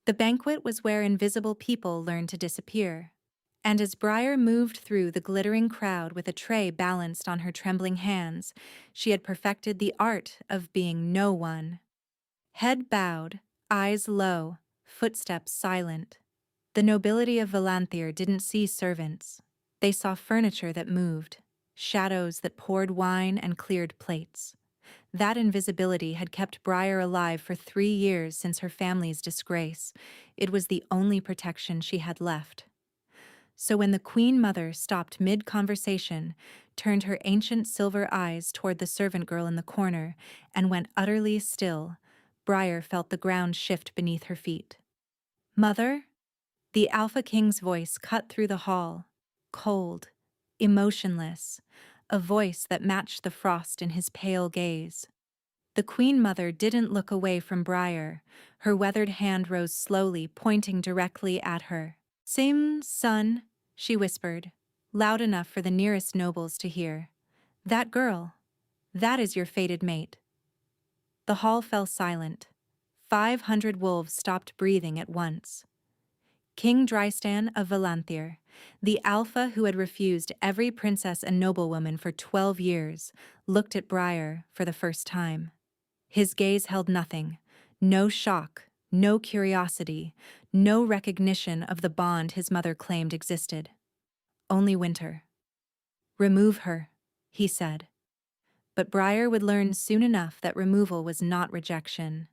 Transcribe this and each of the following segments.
The banquet was where invisible people learned to disappear. And as Briar moved through the glittering crowd with a tray balanced on her trembling hands, she had perfected the art of being no one. Head bowed, eyes low, footsteps silent. The nobility of Valanthir didn't see servants. They saw furniture that moved, shadows that poured wine and cleared plates. That invisibility had kept Briar alive for 3 years since her family's disgrace. It was the only protection she had left. So when the Queen Mother stopped mid-conversation, turned her ancient silver eyes toward the servant girl in the corner, and went utterly still, Briar felt the ground shift beneath her feet. "Mother?" The Alpha King's voice cut through the hall, cold, emotionless, a voice that matched the frost in his pale gaze. The Queen Mother didn't look away from Briar. Her weathered hand rose slowly, pointing directly at her. "Same son," she whispered, loud enough for the nearest nobles to hear. "That girl, that is your fated mate." The hall fell silent. 500 wolves stopped breathing at once. King Drystan of Valanthir, the Alpha who had refused every princess and noblewoman for 12 years, looked at Briar for the first time. His gaze held nothing, no shock, no curiosity, no recognition of the bond his mother claimed existed. Only winter. "Remove her," he said. But Briar would learn soon enough that removal was not rejection,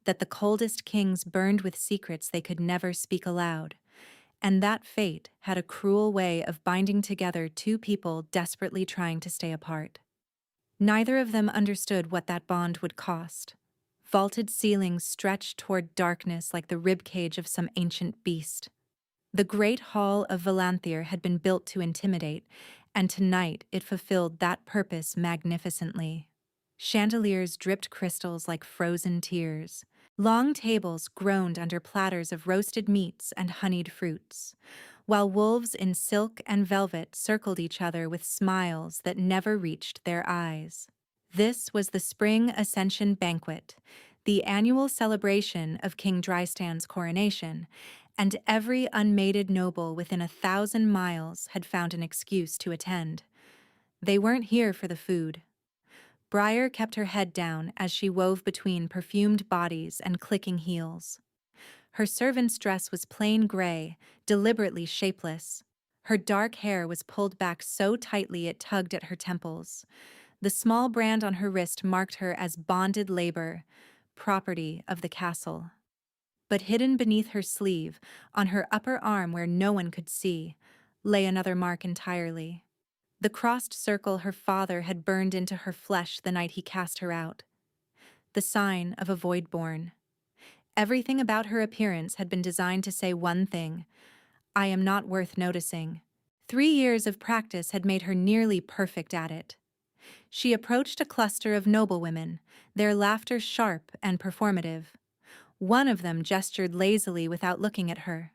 that the coldest kings burned with secrets they could never speak aloud, and that fate had a cruel way of binding together two people desperately trying to stay apart. Neither of them understood what that bond would cost. Vaulted ceilings stretched toward darkness like the ribcage of some ancient beast. The great hall of Valanthir had been built to intimidate, and tonight it fulfilled that purpose magnificently. Chandeliers dripped crystals like frozen tears. Long tables groaned under platters of roasted meats and honeyed fruits, while wolves in silk and velvet circled each other with smiles that never reached their eyes. This was the Spring Ascension Banquet, the annual celebration of King Drystan's coronation, and every unmated noble within 1,000 miles had found an excuse to attend. They weren't here for the food. Briar kept her head down as she wove between perfumed bodies and clicking heels. Her servant's dress was plain gray, deliberately shapeless. Her dark hair was pulled back so tightly it tugged at her temples. The small brand on her wrist marked her as bonded labor, property of the castle. But hidden beneath her sleeve, on her upper arm where no one could see, lay another mark entirely. The crossed circle her father had burned into her flesh the night he cast her out. The sign of a voidborn. Everything about her appearance had been designed to say one thing: I am not worth noticing. 3 years of practice had made her nearly perfect at it. She approached a cluster of noblewomen, their laughter sharp and performative. One of them gestured lazily without looking at her.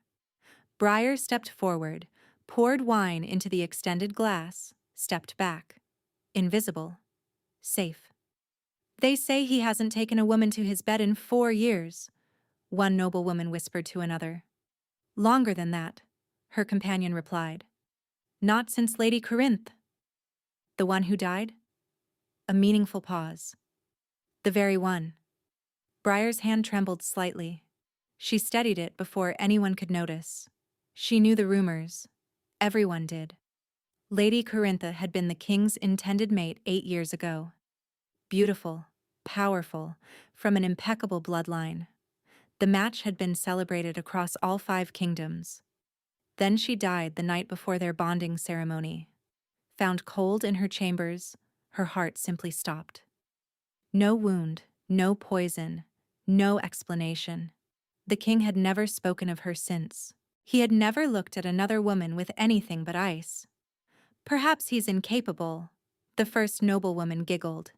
Briar stepped forward, poured wine into the extended glass, stepped back. Invisible. Safe. "They say he hasn't taken a woman to his bed in 4 years," one noblewoman whispered to another. "Longer than that," her companion replied. "Not since Lady Corinth." "The one who died?" A meaningful pause. "The very one." Briar's hand trembled slightly. She steadied it before anyone could notice. She knew the rumors. Everyone did. Lady Corintha had been the king's intended mate 8 years ago. Beautiful, powerful, from an impeccable bloodline. The match had been celebrated across all 5 kingdoms. Then she died the night before their bonding ceremony. Found cold in her chambers, her heart simply stopped. No wound, no poison, no explanation. The king had never spoken of her since. He had never looked at another woman with anything but ice. "Perhaps he's incapable," the first noblewoman giggled.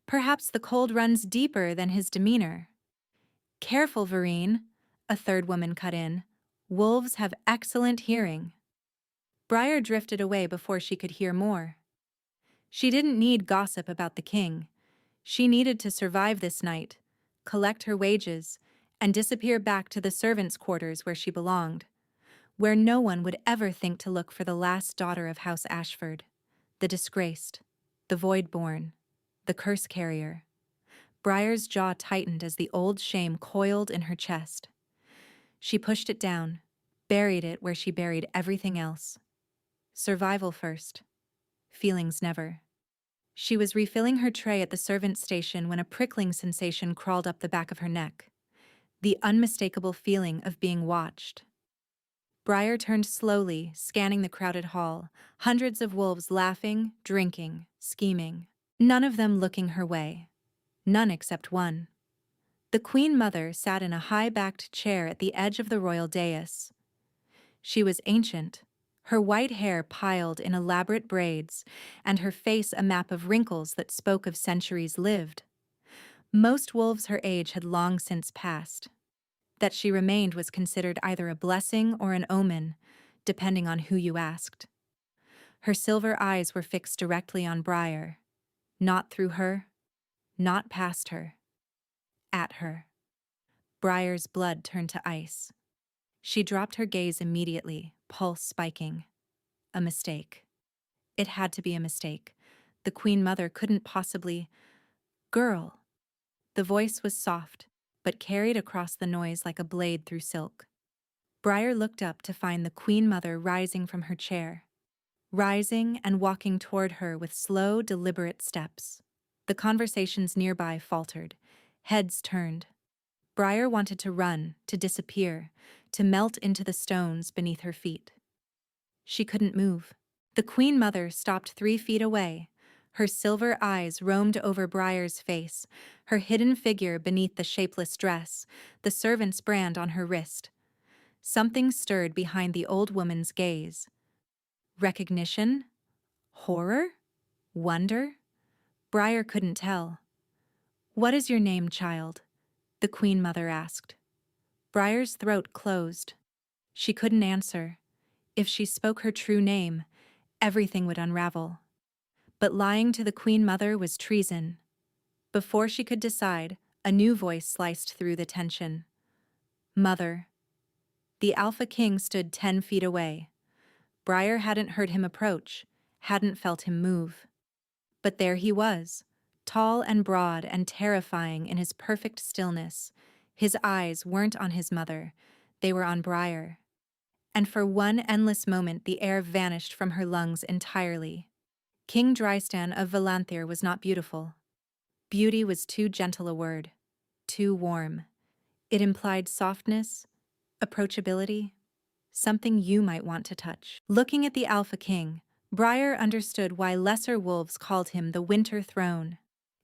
"Perhaps the cold runs deeper than his demeanor." "Careful, Vereen," a third woman cut in. "Wolves have excellent hearing." Briar drifted away before she could hear more. She didn't need gossip about the king. She needed to survive this night, collect her wages, and disappear back to the servants' quarters where she belonged, where no one would ever think to look for the last daughter of House Ashford, the disgraced, the void-born, the curse-carrier. Briar's jaw tightened as the old shame coiled in her chest. She pushed it down, buried it where she buried everything else. Survival first. Feelings never. She was refilling her tray at the servants' station when a prickling sensation crawled up the back of her neck. The unmistakable feeling of being watched. Briar turned slowly, scanning the crowded hall, hundreds of wolves laughing, drinking, scheming. None of them looking her way. None except one. The Queen Mother sat in a high-backed chair at the edge of the royal dais. She was ancient, her white hair piled in elaborate braids, and her face a map of wrinkles that spoke of centuries lived. Most wolves her age had long since passed. That she remained was considered either a blessing or an omen, depending on who you asked. Her silver eyes were fixed directly on Briar. Not through her, not past her. At her. Briar's blood turned to ice. She dropped her gaze immediately, pulse spiking. A mistake. It had to be a mistake. The Queen Mother couldn't possibly... Girl. The voice was soft, but carried across the noise like a blade through silk. Briar looked up to find the Queen Mother rising from her chair. Rising and walking toward her with slow, deliberate steps. The conversations nearby faltered. Heads turned. Briar wanted to run, to disappear, to melt into the stones beneath her feet. She couldn't move. The Queen Mother stopped 3 feet away. Her silver eyes roamed over Briar's face, her hidden figure beneath the shapeless dress, the servant's brand on her wrist. Something stirred behind the old woman's gaze. Recognition? Horror? Wonder? Briar couldn't tell. "What is your name, child?" the Queen Mother asked. Briar's throat closed. She couldn't answer. If she spoke her true name, everything would unravel. But lying to the Queen Mother was treason. Before she could decide, a new voice sliced through the tension. "Mother." The Alpha King stood 10 feet away. Briar hadn't heard him approach, hadn't felt him move. But there he was, tall and broad and terrifying in his perfect stillness. His eyes weren't on his mother, they were on Briar. And for one endless moment the air vanished from her lungs entirely. King Drystan of Valanthir was not beautiful. Beauty was too gentle a word, too warm. It implied softness, approachability, something you might want to touch. Looking at the Alpha King, Briar understood why lesser wolves called him the Winter Throne.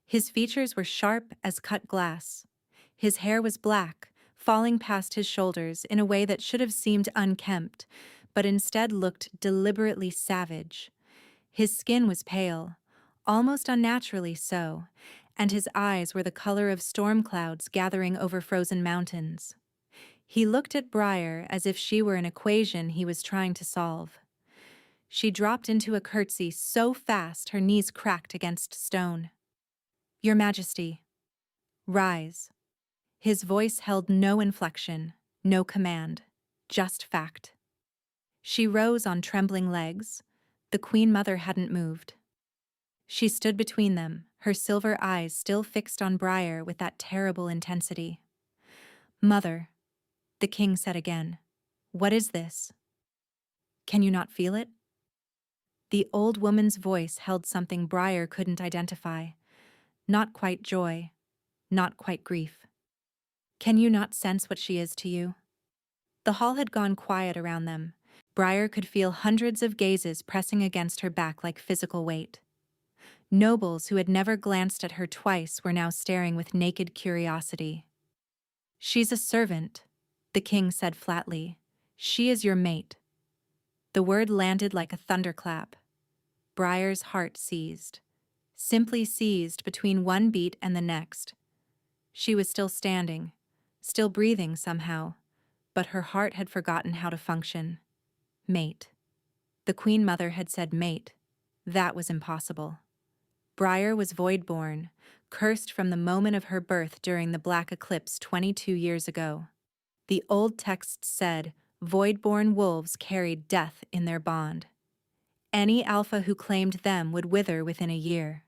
His features were sharp as cut glass. His hair was black, falling past his shoulders in a way that should have seemed unkempt, but instead looked deliberately savage. His skin was pale, almost unnaturally so, and his eyes were the color of storm clouds gathering over frozen mountains. He looked at Briar as if she were an equation he was trying to solve. She dropped into a curtsy so fast her knees cracked against stone. "Your Majesty." "Rise." His voice held no inflection, no command, just fact. She rose on trembling legs. The Queen Mother hadn't moved. She stood between them, her silver eyes still fixed on Briar with that terrible intensity. "Mother," the king said again, "what is this? Can you not feel it?" The old woman's voice held something Briar couldn't identify. Not quite joy, not quite grief. "Can you not sense what she is to you?" The hall had gone quiet around them. Briar could feel hundreds of gazes pressing against her back like physical weight. Nobles who had never glanced at her twice were now staring with naked curiosity. "She's a servant," the king said flatly. "She is your mate." The word landed like a thunderclap. Briar's heart seized. Simply seized between one beat and the next. She was still standing, still breathing somehow, but her heart had forgotten how to function. Mate. The Queen Mother had said mate. That was impossible. Briar was void-born, cursed from the moment of her birth during the Black Eclipse 22 years ago. The old text said, void-born wolves carried death in their bond. Any alpha who claimed them would wither within a year.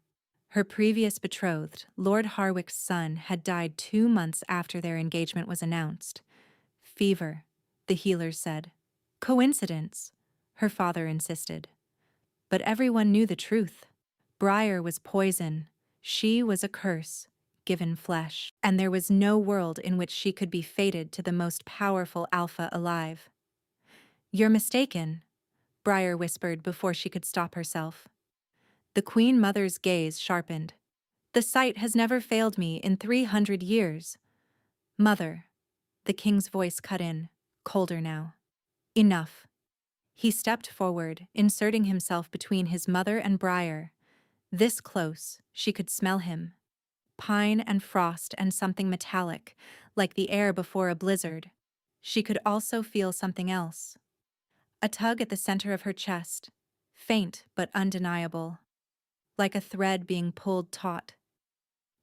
Her previous betrothed, Lord Harwick's son, had died 2 months after their engagement was announced. Fever, the healers said. Coincidence, her father insisted. But everyone knew the truth. Briar was poison. She was a curse, given flesh, and there was no world in which she could be fated to the most powerful alpha alive. You're mistaken, Briar whispered before she could stop herself. The Queen Mother's gaze sharpened. The sight has never failed me in 300 years. Mother, the king's voice cut in, colder now. Enough. He stepped forward, inserting himself between his mother and Briar. This close, she could smell him. Pine and frost and something metallic, like the air before a blizzard. She could also feel something else. A tug at the center of her chest, faint but undeniable, like a thread being pulled taut.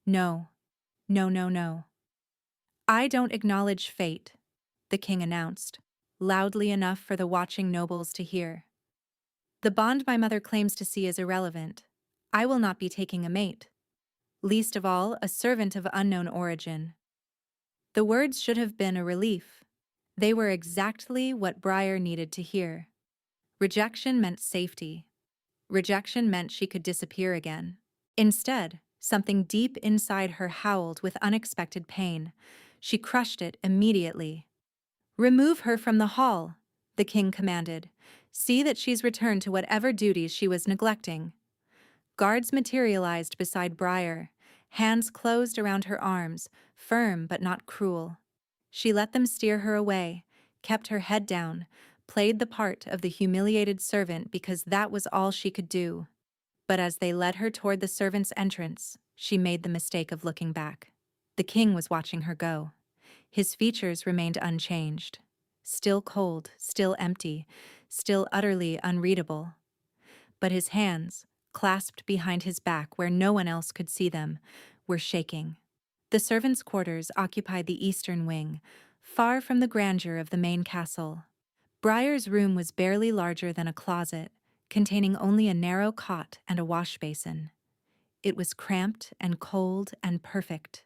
No, no, no, no. I don't acknowledge fate, the king announced, loudly enough for the watching nobles to hear. The bond my mother claims to see is irrelevant. I will not be taking a mate. Least of all, a servant of unknown origin. The words should have been a relief. They were exactly what Briar needed to hear. Rejection meant safety. Rejection meant she could disappear again. Instead, something deep inside her howled with unexpected pain. She crushed it immediately. Remove her from the hall, the king commanded. See that she's returned to whatever duties she was neglecting. Guards materialized beside Briar, hands closed around her arms, firm but not cruel. She let them steer her away, kept her head down, played the part of the humiliated servant because that was all she could do. But as they led her toward the servants' entrance, she made the mistake of looking back. The king was watching her go. His features remained unchanged. Still cold, still empty, still utterly unreadable. But his hands, clasped behind his back where no one else could see them, were shaking. The servants' quarters occupied the eastern wing, far from the grandeur of the main castle. Briar's room was barely larger than a closet, containing only a narrow cot and a wash basin. It was cramped and cold and perfect.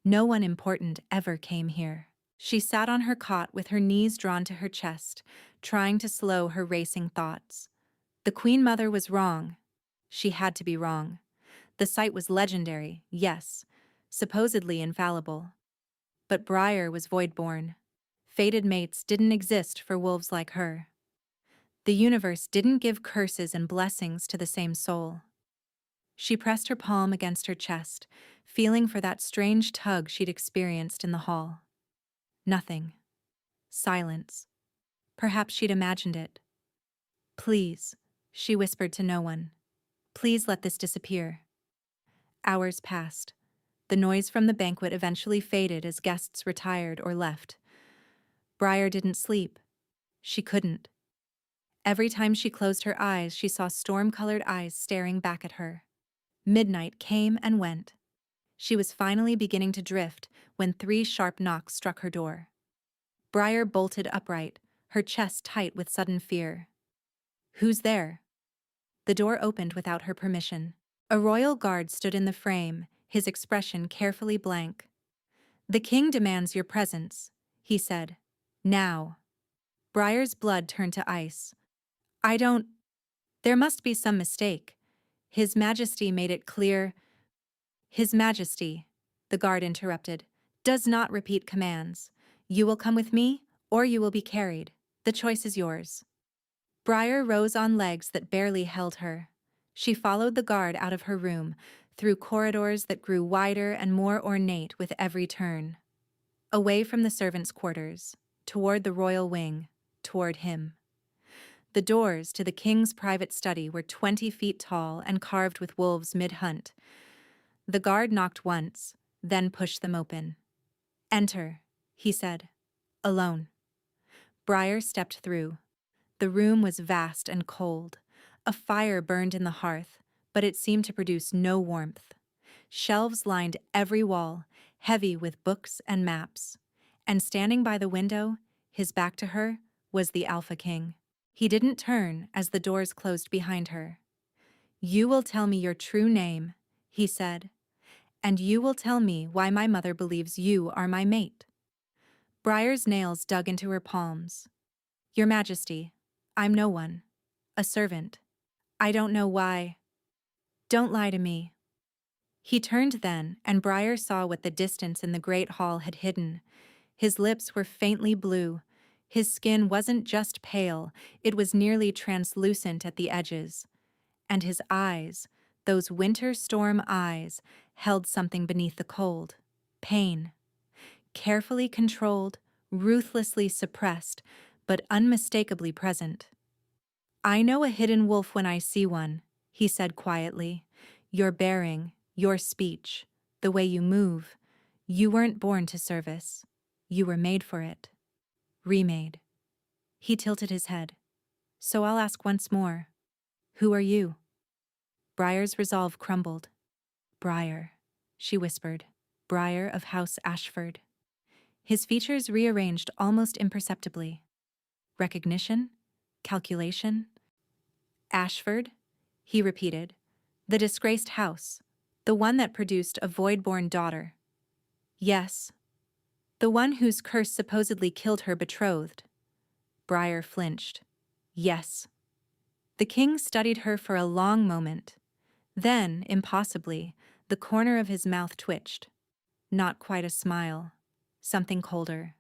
No one important ever came here. She sat on her cot with her knees drawn to her chest, trying to slow her racing thoughts. The Queen Mother was wrong. She had to be wrong. The site was legendary, yes, supposedly infallible. But Briar was void-born. Fated mates didn't exist for wolves like her. The universe didn't give curses and blessings to the same soul. She pressed her palm against her chest, feeling for that strange tug she'd experienced in the hall. Nothing. Silence. Perhaps she'd imagined it. Please, she whispered to no one. Please let this disappear. Hours passed. The noise from the banquet eventually faded as guests retired or left. Briar didn't sleep. She couldn't. Every time she closed her eyes, she saw storm-colored eyes staring back at her. Midnight came and went. She was finally beginning to drift when 3 sharp knocks struck her door. Briar bolted upright, her chest tight with sudden fear. Who's there? The door opened without her permission. A royal guard stood in the frame, his expression carefully blank. The king demands your presence, he said. Now. Briar's blood turned to ice. There must be some mistake. His Majesty made it clear. His Majesty, the guard interrupted, does not repeat commands. You will come with me, or you will be carried. The choice is yours. Briar rose on legs that barely held her. She followed the guard out of her room, through corridors that grew wider and more ornate with every turn. Away from the servants' quarters, toward the royal wing, toward him. The doors to the king's private study were 20 feet tall and carved with wolves mid-hunt. The guard knocked once, then pushed them open. Enter, he said. Alone. Briar stepped through. The room was vast and cold. A fire burned in the hearth, but it seemed to produce no warmth. Shelves lined every wall, heavy with books and maps. And standing by the window, his back to her, was the Alpha King. He didn't turn as the doors closed behind her. "You will tell me your true name," he said, "and you will tell me why my mother believes you are my mate." Briar's nails dug into her palms. "Your Majesty, I'm no one. A servant. I don't know why. Don't lie to me." He turned then, and Briar saw what the distance in the great hall had hidden. His lips were faintly blue. His skin wasn't just pale, it was nearly translucent at the edges. And his eyes, those winter storm eyes, held something beneath the cold. Pain. Carefully controlled, ruthlessly suppressed, but unmistakably present. "I know a hidden wolf when I see one," he said quietly. "Your bearing, your speech, the way you move. You weren't born to service. You were made for it. Remade." He tilted his head. "So I'll ask once more. Who are you?" Briar's resolve crumbled. "Briar," she whispered. "Briar of House Ashford." His features rearranged almost imperceptibly. Recognition? Calculation? "Ashford?" he repeated. "The disgraced house. The one that produced a void-born daughter." "Yes. The one whose curse supposedly killed her betrothed." Briar flinched. "Yes." The king studied her for a long moment. Then, impossibly, the corner of his mouth twitched. Not quite a smile. Something colder.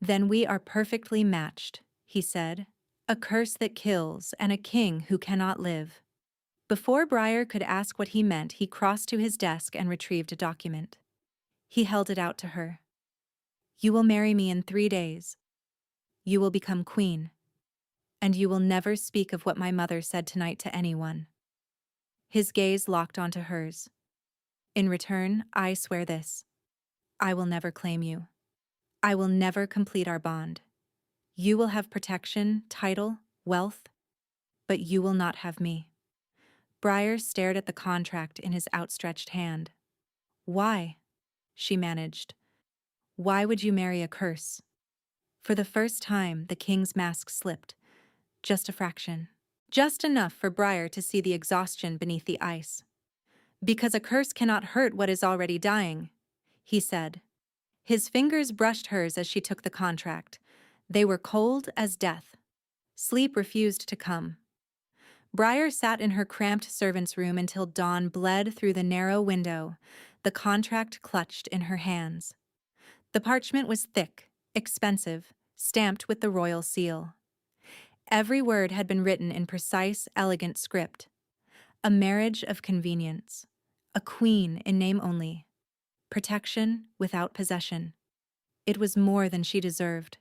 "Then we are perfectly matched," he said. "A curse that kills and a king who cannot live." Before Briar could ask what he meant, he crossed to his desk and retrieved a document. He held it out to her. "You will marry me in 3 days. You will become queen. And you will never speak of what my mother said tonight to anyone." His gaze locked onto hers. "In return, I swear this. I will never claim you. I will never complete our bond. You will have protection, title, wealth, but you will not have me." Briar stared at the contract in his outstretched hand. "Why?" she managed. "Why would you marry a curse?" For the first time, the king's mask slipped. Just a fraction. Just enough for Briar to see the exhaustion beneath the ice. "Because a curse cannot hurt what is already dying," he said. His fingers brushed hers as she took the contract. They were cold as death. Sleep refused to come. Briar sat in her cramped servant's room until dawn bled through the narrow window, the contract clutched in her hands. The parchment was thick, expensive, stamped with the royal seal. Every word had been written in precise, elegant script. A marriage of convenience. A queen in name only. Protection without possession. It was more than she deserved.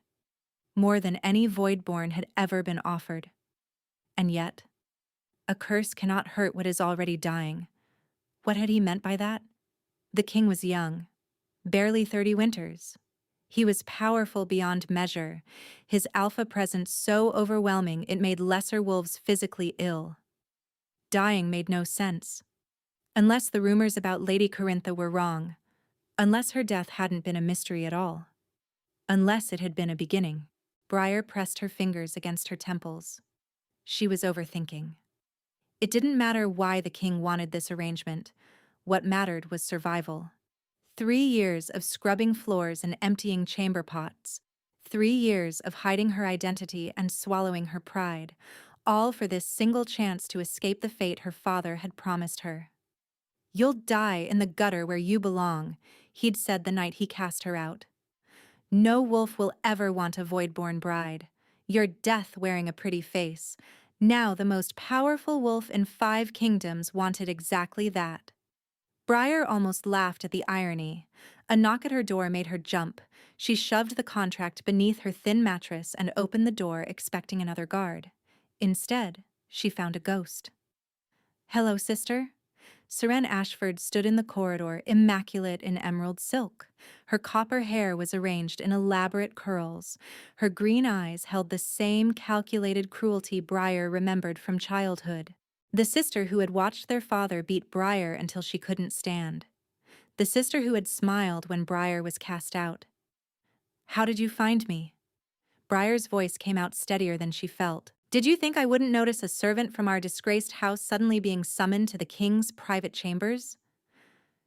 More than any void-born had ever been offered. And yet, a curse cannot hurt what is already dying. What had he meant by that? The king was young. Barely 30 winters. He was powerful beyond measure, his alpha presence so overwhelming it made lesser wolves physically ill. Dying made no sense. Unless the rumors about Lady Corintha were wrong. Unless her death hadn't been a mystery at all. Unless it had been a beginning. Briar pressed her fingers against her temples. She was overthinking. It didn't matter why the king wanted this arrangement. What mattered was survival. 3 years of scrubbing floors and emptying chamber pots. 3 years of hiding her identity and swallowing her pride, all for this single chance to escape the fate her father had promised her. "You'll die in the gutter where you belong," he'd said the night he cast her out. "No wolf will ever want a void-born bride. You're death wearing a pretty face." Now the most powerful wolf in 5 kingdoms wanted exactly that. Briar almost laughed at the irony. A knock at her door made her jump. She shoved the contract beneath her thin mattress and opened the door, expecting another guard. Instead, she found a ghost. "Hello, sister." Seren Ashford stood in the corridor, immaculate in emerald silk. Her copper hair was arranged in elaborate curls. Her green eyes held the same calculated cruelty Briar remembered from childhood. The sister who had watched their father beat Briar until she couldn't stand. The sister who had smiled when Briar was cast out. "How did you find me?" Briar's voice came out steadier than she felt. "Did you think I wouldn't notice a servant from our disgraced house suddenly being summoned to the king's private chambers?"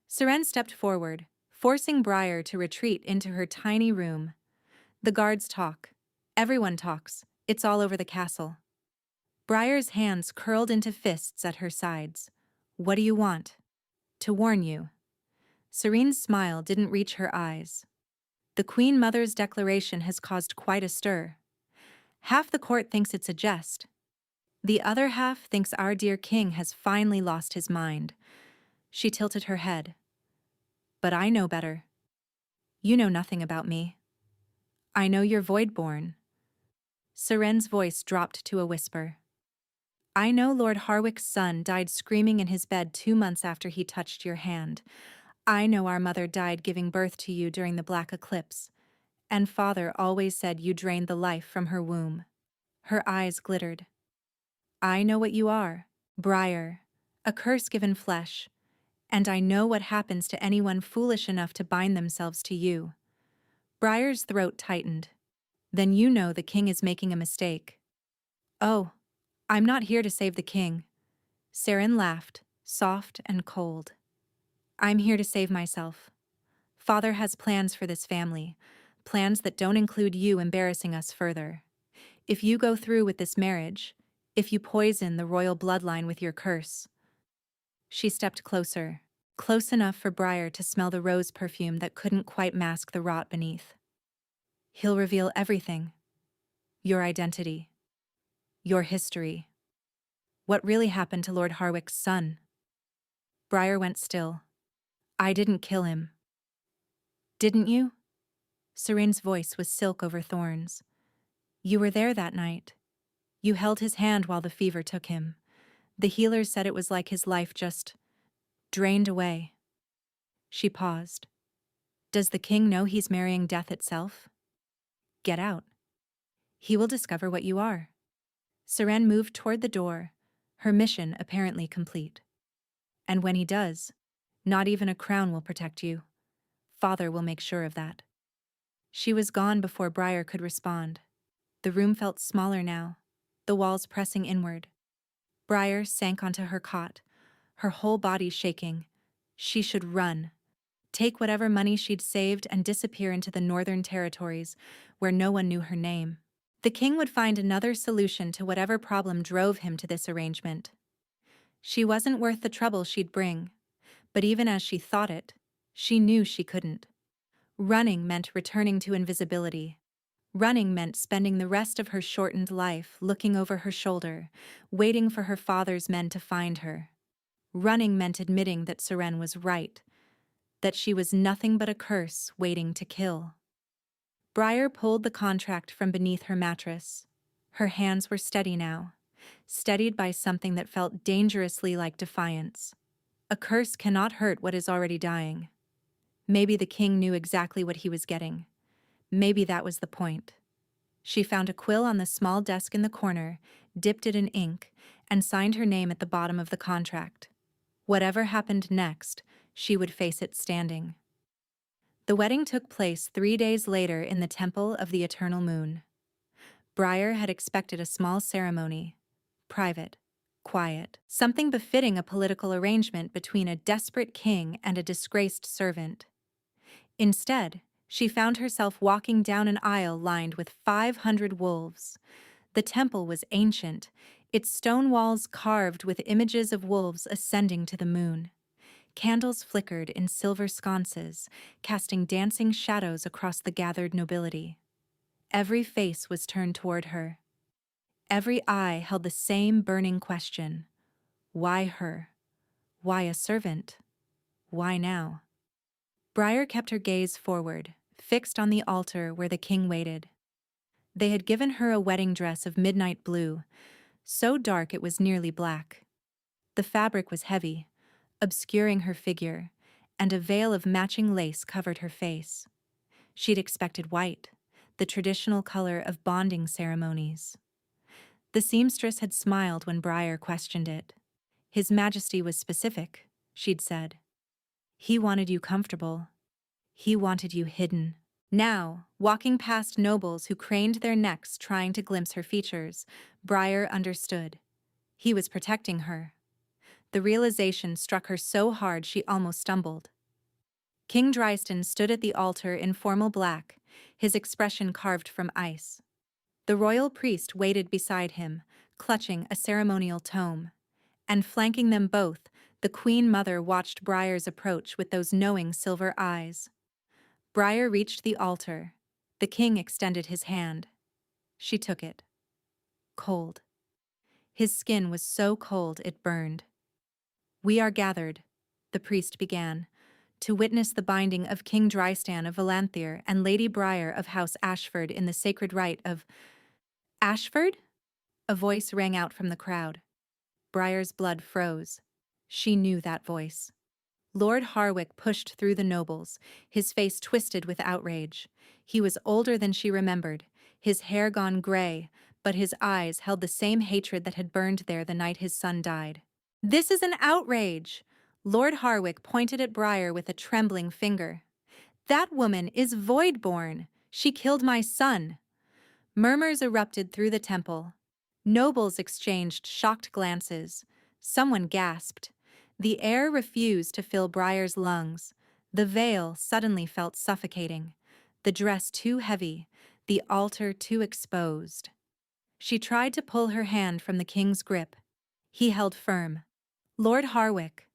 Seren stepped forward, forcing Briar to retreat into her tiny room. "The guards talk. Everyone talks. It's all over the castle." Briar's hands curled into fists at her sides. "What do you want?" "To warn you." Serene's smile didn't reach her eyes. "The Queen Mother's declaration has caused quite a stir. Half the court thinks it's a jest. The other half thinks our dear king has finally lost his mind." She tilted her head. "But I know better. You know nothing about me. I know you're void-born." Seren's voice dropped to a whisper. "I know Lord Harwick's son died screaming in his bed 2 months after he touched your hand. I know our mother died giving birth to you during the Black Eclipse. And father always said you drained the life from her womb." Her eyes glittered. "I know what you are, Briar, a curse-given flesh. And I know what happens to anyone foolish enough to bind themselves to you." Briar's throat tightened. "Then you know the king is making a mistake." "Oh, I'm not here to save the king." Seren laughed, soft and cold. "I'm here to save myself. Father has plans for this family, plans that don't include you embarrassing us further. If you go through with this marriage, if you poison the royal bloodline with your curse." She stepped closer, close enough for Briar to smell the rose perfume that couldn't quite mask the rot beneath. "He'll reveal everything. Your identity. Your history. What really happened to Lord Harwick's son." Briar went still. "I didn't kill him." "Didn't you?" Serene's voice was silk over thorns. "You were there that night. You held his hand while the fever took him. The healers said it was like his life just drained away." She paused. "Does the king know he's marrying death itself?" "Get out. He will discover what you are." Seren moved toward the door, her mission apparently complete. "And when he does, not even a crown will protect you. Father will make sure of that." She was gone before Briar could respond. The room felt smaller now, the walls pressing inward. Briar sank onto her cot, her whole body shaking. She should run. Take whatever money she'd saved and disappear into the northern territories, where no one knew her name. The king would find another solution to whatever problem drove him to this arrangement. She wasn't worth the trouble she'd bring, but even as she thought it, she knew she couldn't. Running meant returning to invisibility. Running meant spending the rest of her shortened life looking over her shoulder, waiting for her father's men to find her. Running meant admitting that Seren was right, that she was nothing but a curse waiting to kill. Briar pulled the contract from beneath her mattress. Her hands were steady now, steadied by something that felt dangerously like defiance. A curse cannot hurt what is already dying. Maybe the king knew exactly what he was getting. Maybe that was the point. She found a quill on the small desk in the corner, dipped it in ink, and signed her name at the bottom of the contract. Whatever happened next, she would face it standing. The wedding took place 3 days later in the Temple of the Eternal Moon. Briar had expected a small ceremony, private, quiet, something befitting a political arrangement between a desperate king and a disgraced servant. Instead, she found herself walking down an aisle lined with 500 wolves. The temple was ancient, its stone walls carved with images of wolves ascending to the moon. Candles flickered in silver sconces, casting dancing shadows across the gathered nobility. Every face was turned toward her. Every eye held the same burning question. Why her? Why a servant? Why now? Briar kept her gaze forward, fixed on the altar where the king waited. They had given her a wedding dress of midnight blue, so dark it was nearly black. The fabric was heavy, obscuring her figure, and a veil of matching lace covered her face. She'd expected white, the traditional color of bonding ceremonies. The seamstress had smiled when Briar questioned it. His Majesty was specific, she'd said. He wanted you comfortable. He wanted you hidden. Now, walking past nobles who craned their necks trying to glimpse her features, Briar understood. He was protecting her. The realization struck her so hard she almost stumbled. King Drystan stood at the altar in formal black, his expression carved from ice. The royal priest waited beside him, clutching a ceremonial tome. And flanking them both, the Queen Mother watched Briar's approach with those knowing silver eyes. Briar reached the altar. The king extended his hand. She took it. Cold. His skin was so cold it burned. "We are gathered," the priest began, "to witness the binding of King Drystan of Valanthir and Lady Briar of House Ashford in the sacred rite of—" "Ashford?" A voice rang out from the crowd. Briar's blood froze. She knew that voice. Lord Harwick pushed through the nobles, his face twisted with outrage. He was older than she remembered, his hair gone gray, but his eyes held the same hatred that had burned there the night his son died. "This is an outrage!" Lord Harwick pointed at Briar with a trembling finger. "That woman is void-born. She killed my son." Murmurs erupted through the temple. Nobles exchanged shocked glances. Someone gasped. The air refused to fill Briar's lungs. The veil suddenly felt suffocating. The dress too heavy, the altar too exposed. She tried to pull her hand from the king's grip. He held firm. "Lord Harwick."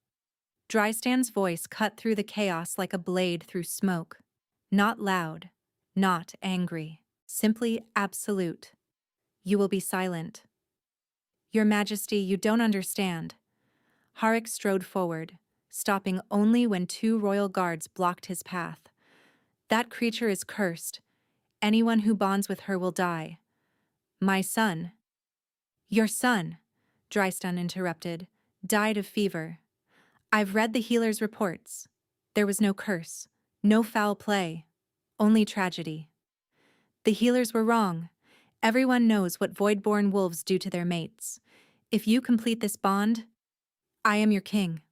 Drystan's voice cut through the chaos like a blade through smoke. Not loud, not angry, simply absolute. "You will be silent." "Your Majesty, you don't understand." Harwick strode forward, stopping only when 2 royal guards blocked his path. "That creature is cursed. Anyone who bonds with her will die." "My son." "Your son," Drystan interrupted, "died of fever. I've read the healer's reports. There was no curse, no foul play, only tragedy. The healers were wrong. Everyone knows what void-born wolves do to their mates. If you complete this bond, I am your king."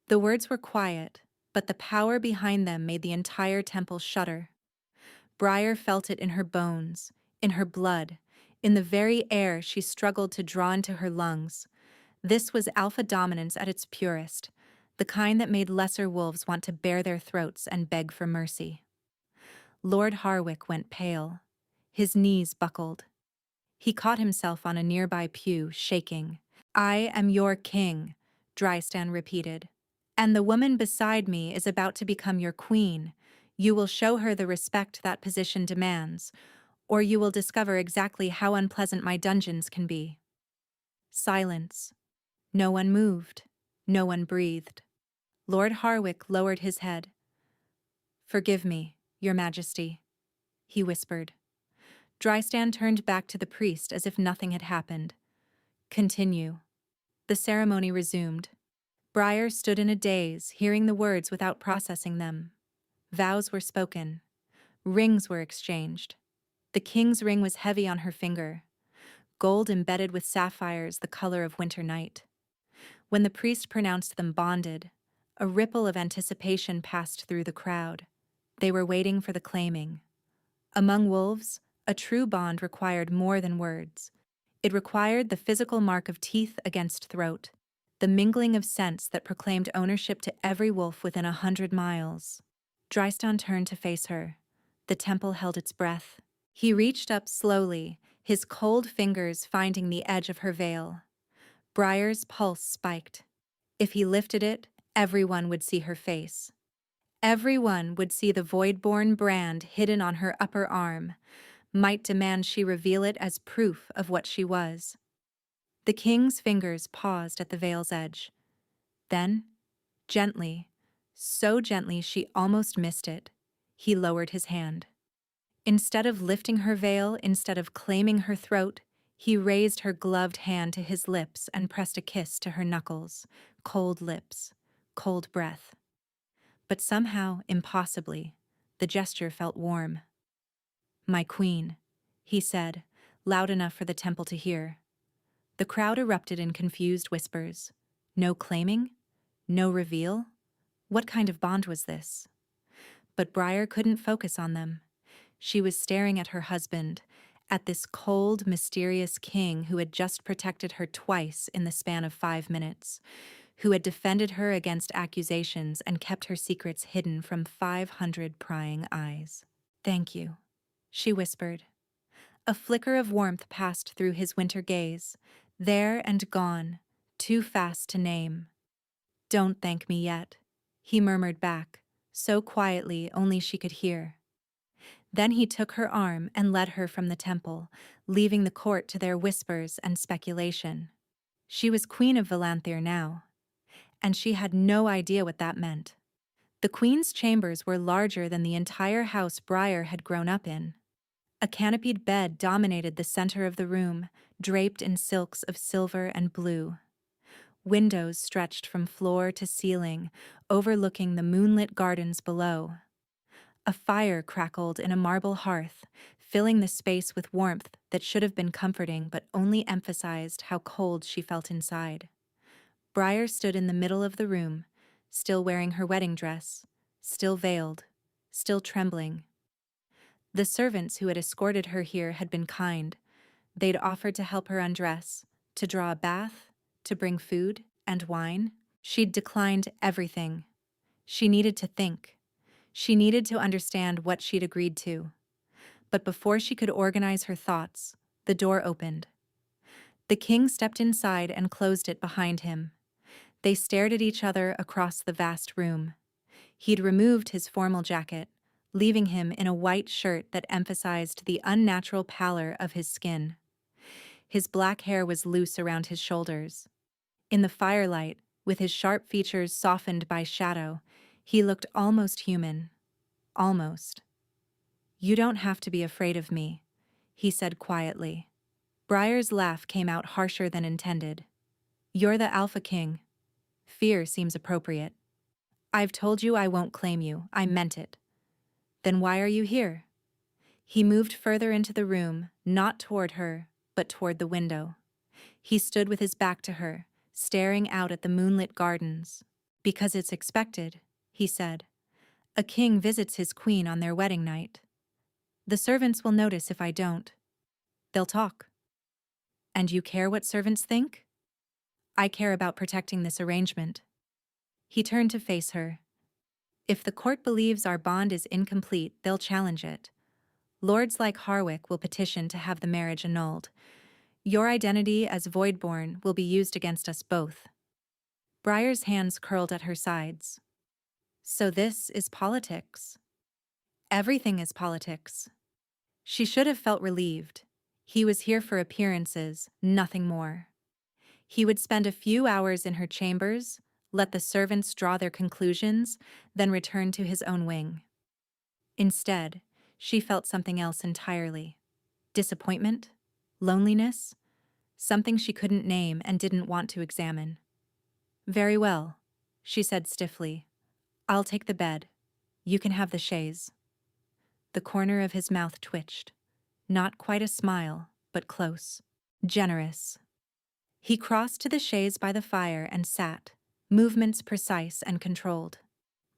The words were quiet, but the power behind them made the entire temple shudder. Briar felt it in her bones, in her blood, in the very air she struggled to draw into her lungs. This was alpha dominance at its purest, the kind that made lesser wolves want to bare their throats and beg for mercy. Lord Harwick went pale. His knees buckled. He caught himself on a nearby pew, shaking. "I am your king," Drystan repeated. "And the woman beside me is about to become your queen. You will show her the respect that position demands, or you will discover exactly how unpleasant my dungeons can be." Silence. No one moved. No one breathed. Lord Harwick lowered his head. "Forgive me, Your Majesty," he whispered. Drystan turned back to the priest as if nothing had happened. "Continue." The ceremony resumed. Briar stood in a daze, hearing the words without processing them. Vows were spoken. Rings were exchanged. The king's ring was heavy on her finger, gold embedded with sapphires the color of winter night. When the priest pronounced them bonded, a ripple of anticipation passed through the crowd. They were waiting for the claiming. Among wolves, a true bond required more than words. It required the physical mark of teeth against throat, the mingling of scents that proclaimed ownership to every wolf within 100 miles. Drystan turned to face her. The temple held its breath. He reached up slowly, his cold fingers finding the edge of her veil. Briar's pulse spiked. If he lifted it, everyone would see her face. Everyone would see the void-born brand hidden on her upper arm, might demand she reveal it as proof of what she was. The king's fingers paused at the veil's edge. Then, gently, so gently she almost missed it, he lowered his hand. Instead of lifting her veil, instead of claiming her throat, he raised her gloved hand to his lips and pressed a kiss to her knuckles, cold lips, cold breath. But somehow, impossibly, the gesture felt warm. "My queen," he said, loud enough for the temple to hear. The crowd erupted in confused whispers. No claiming? No reveal? What kind of bond was this? But Briar couldn't focus on them. She was staring at her husband, at this cold, mysterious king who had just protected her twice in the span of 5 minutes, who had defended her against accusations and kept her secrets hidden from 500 prying eyes. "Thank you," she whispered. A flicker of warmth passed through his winter gaze, there and gone, too fast to name. "Don't thank me yet," he murmured back, so quietly only she could hear. Then he took her arm and led her from the temple, leaving the court to their whispers and speculation. She was queen of Valanthir now, and she had no idea what that meant. The queen's chambers were larger than the entire house Briar had grown up in. A canopied bed dominated the center of the room, draped in silks of silver and blue. Windows stretched from floor to ceiling, overlooking the moonlit gardens below. A fire crackled in a marble hearth, filling the space with warmth that should have been comforting but only emphasized how cold she felt inside. Briar stood in the middle of the room, still wearing her wedding dress, still veiled, still trembling. The servants who had escorted her here had been kind. They'd offered to help her undress, to draw a bath, to bring food and wine. She'd declined everything. She needed to think. She needed to understand what she'd agreed to. But before she could organize her thoughts, the door opened. The king stepped inside and closed it behind him. They stared at each other across the vast room. He'd removed his formal jacket, leaving him in a white shirt that emphasized the unnatural pallor of his skin. His black hair was loose around his shoulders. In the firelight, with his sharp features softened by shadow, he looked almost human. Almost. "You don't have to be afraid of me," he said quietly. Briar's laugh came out harsher than intended. "You're the Alpha King. Fear seems appropriate. I've told you I won't claim you. I meant it. Then why are you here?" He moved further into the room, not toward her, but toward the window. He stood with his back to her, staring out at the moonlit gardens. "Because it's expected," he said. "A king visits his queen on their wedding night. The servants will notice if I don't. They'll talk." "And you care what servants think?" "I care about protecting this arrangement." He turned to face her. "If the court believes our bond is incomplete, they'll challenge it. Lords like Harwick will petition to have the marriage annulled. Your identity as Voidborn will be used against us both." Briar's hands curled at her sides. "So this is politics." "Everything is politics." She should have felt relieved. He was here for appearances, nothing more. He would spend a few hours in her chambers, let the servants draw their conclusions, then return to his own wing. Instead, she felt something else entirely. Disappointment? Loneliness? Something she couldn't name and didn't want to examine. "Very well," she said stiffly. "I'll take the bed. You can have the chaise." The corner of his mouth twitched. Not quite a smile, but close. Generous. He crossed to the chaise by the fire and sat, movements precise and controlled.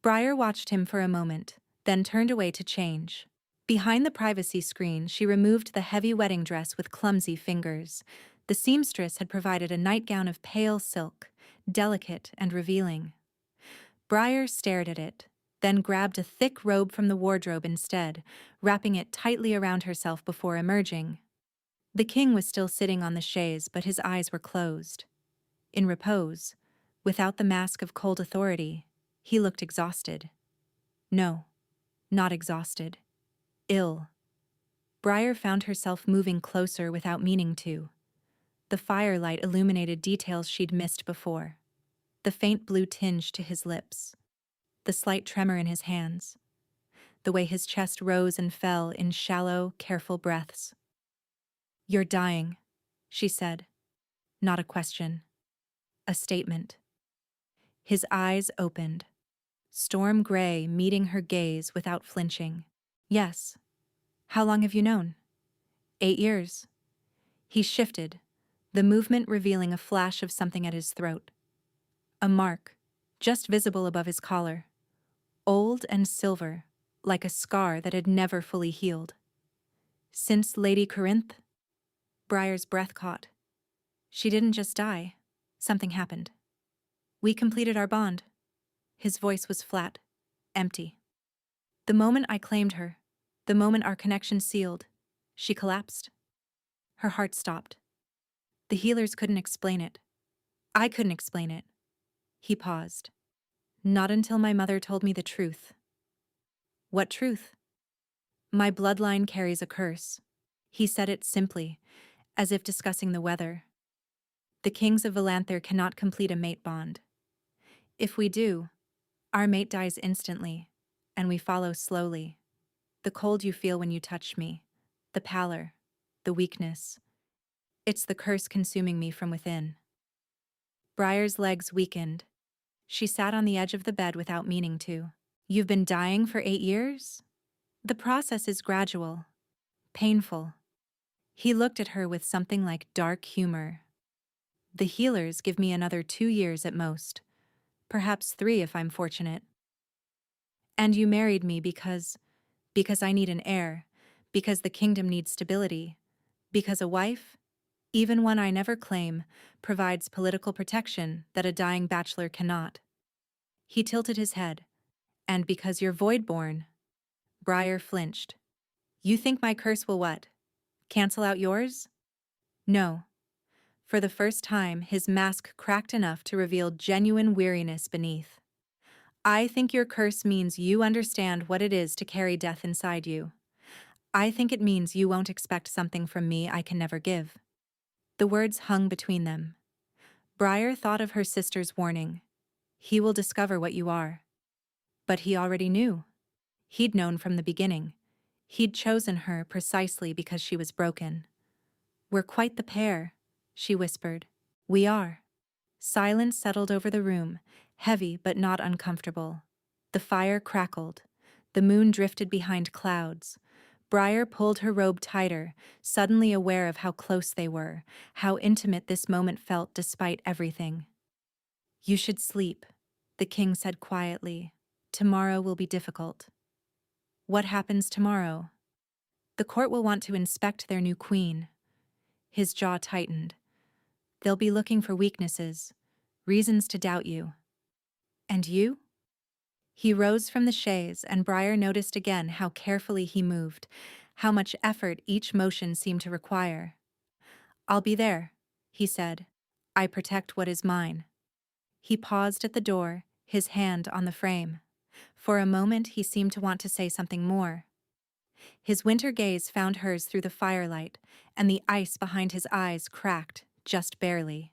Briar watched him for a moment, then turned away to change. Behind the privacy screen, she removed the heavy wedding dress with clumsy fingers. The seamstress had provided a nightgown of pale silk, delicate and revealing. Briar stared at it, then grabbed a thick robe from the wardrobe instead, wrapping it tightly around herself before emerging. The king was still sitting on the chaise, but his eyes were closed. In repose, without the mask of cold authority, he looked exhausted. No, not exhausted. Ill. Briar found herself moving closer without meaning to. The firelight illuminated details she'd missed before. The faint blue tinge to his lips. The slight tremor in his hands. The way his chest rose and fell in shallow, careful breaths. "You're dying," she said. Not a question. A statement. His eyes opened. Storm gray meeting her gaze without flinching. "Yes. How long have you known?" 8 years. He shifted, the movement revealing a flash of something at his throat. A mark, just visible above his collar, old and silver, like a scar that had never fully healed. Since Lady Corinth? Briar's breath caught. She didn't just die. Something happened. We completed our bond. His voice was flat, empty. The moment I claimed her, the moment our connection sealed, she collapsed. Her heart stopped. The healers couldn't explain it. I couldn't explain it. He paused. Not until my mother told me the truth. What truth? My bloodline carries a curse. He said it simply, as if discussing the weather. The kings of Valanther cannot complete a mate bond. If we do, our mate dies instantly, and we follow slowly. The cold you feel when you touch me, the pallor, the weakness. It's the curse consuming me from within. Briar's legs weakened. She sat on the edge of the bed without meaning to. You've been dying for 8 years? The process is gradual, painful. He looked at her with something like dark humor. The healers give me another 2 years at most, perhaps 3 if I'm fortunate. And you married me because I need an heir, because the kingdom needs stability, because a wife, even one I never claim, provides political protection that a dying bachelor cannot. He tilted his head. And because you're void-born. Briar flinched. You think my curse will what? Cancel out yours? No. For the first time, his mask cracked enough to reveal genuine weariness beneath. I think your curse means you understand what it is to carry death inside you. I think it means you won't expect something from me I can never give. The words hung between them. Briar thought of her sister's warning. He will discover what you are. But he already knew. He'd known from the beginning. He'd chosen her precisely because she was broken. We're quite the pair, she whispered. We are. Silence settled over the room, heavy but not uncomfortable. The fire crackled. The moon drifted behind clouds. Briar pulled her robe tighter, suddenly aware of how close they were, how intimate this moment felt despite everything. You should sleep, the king said quietly. Tomorrow will be difficult. What happens tomorrow? The court will want to inspect their new queen. His jaw tightened. They'll be looking for weaknesses, reasons to doubt you. And you? He rose from the chaise, and Briar noticed again how carefully he moved, how much effort each motion seemed to require. I'll be there, he said. I protect what is mine. He paused at the door, his hand on the frame. For a moment he seemed to want to say something more. His winter gaze found hers through the firelight, and the ice behind his eyes cracked, just barely.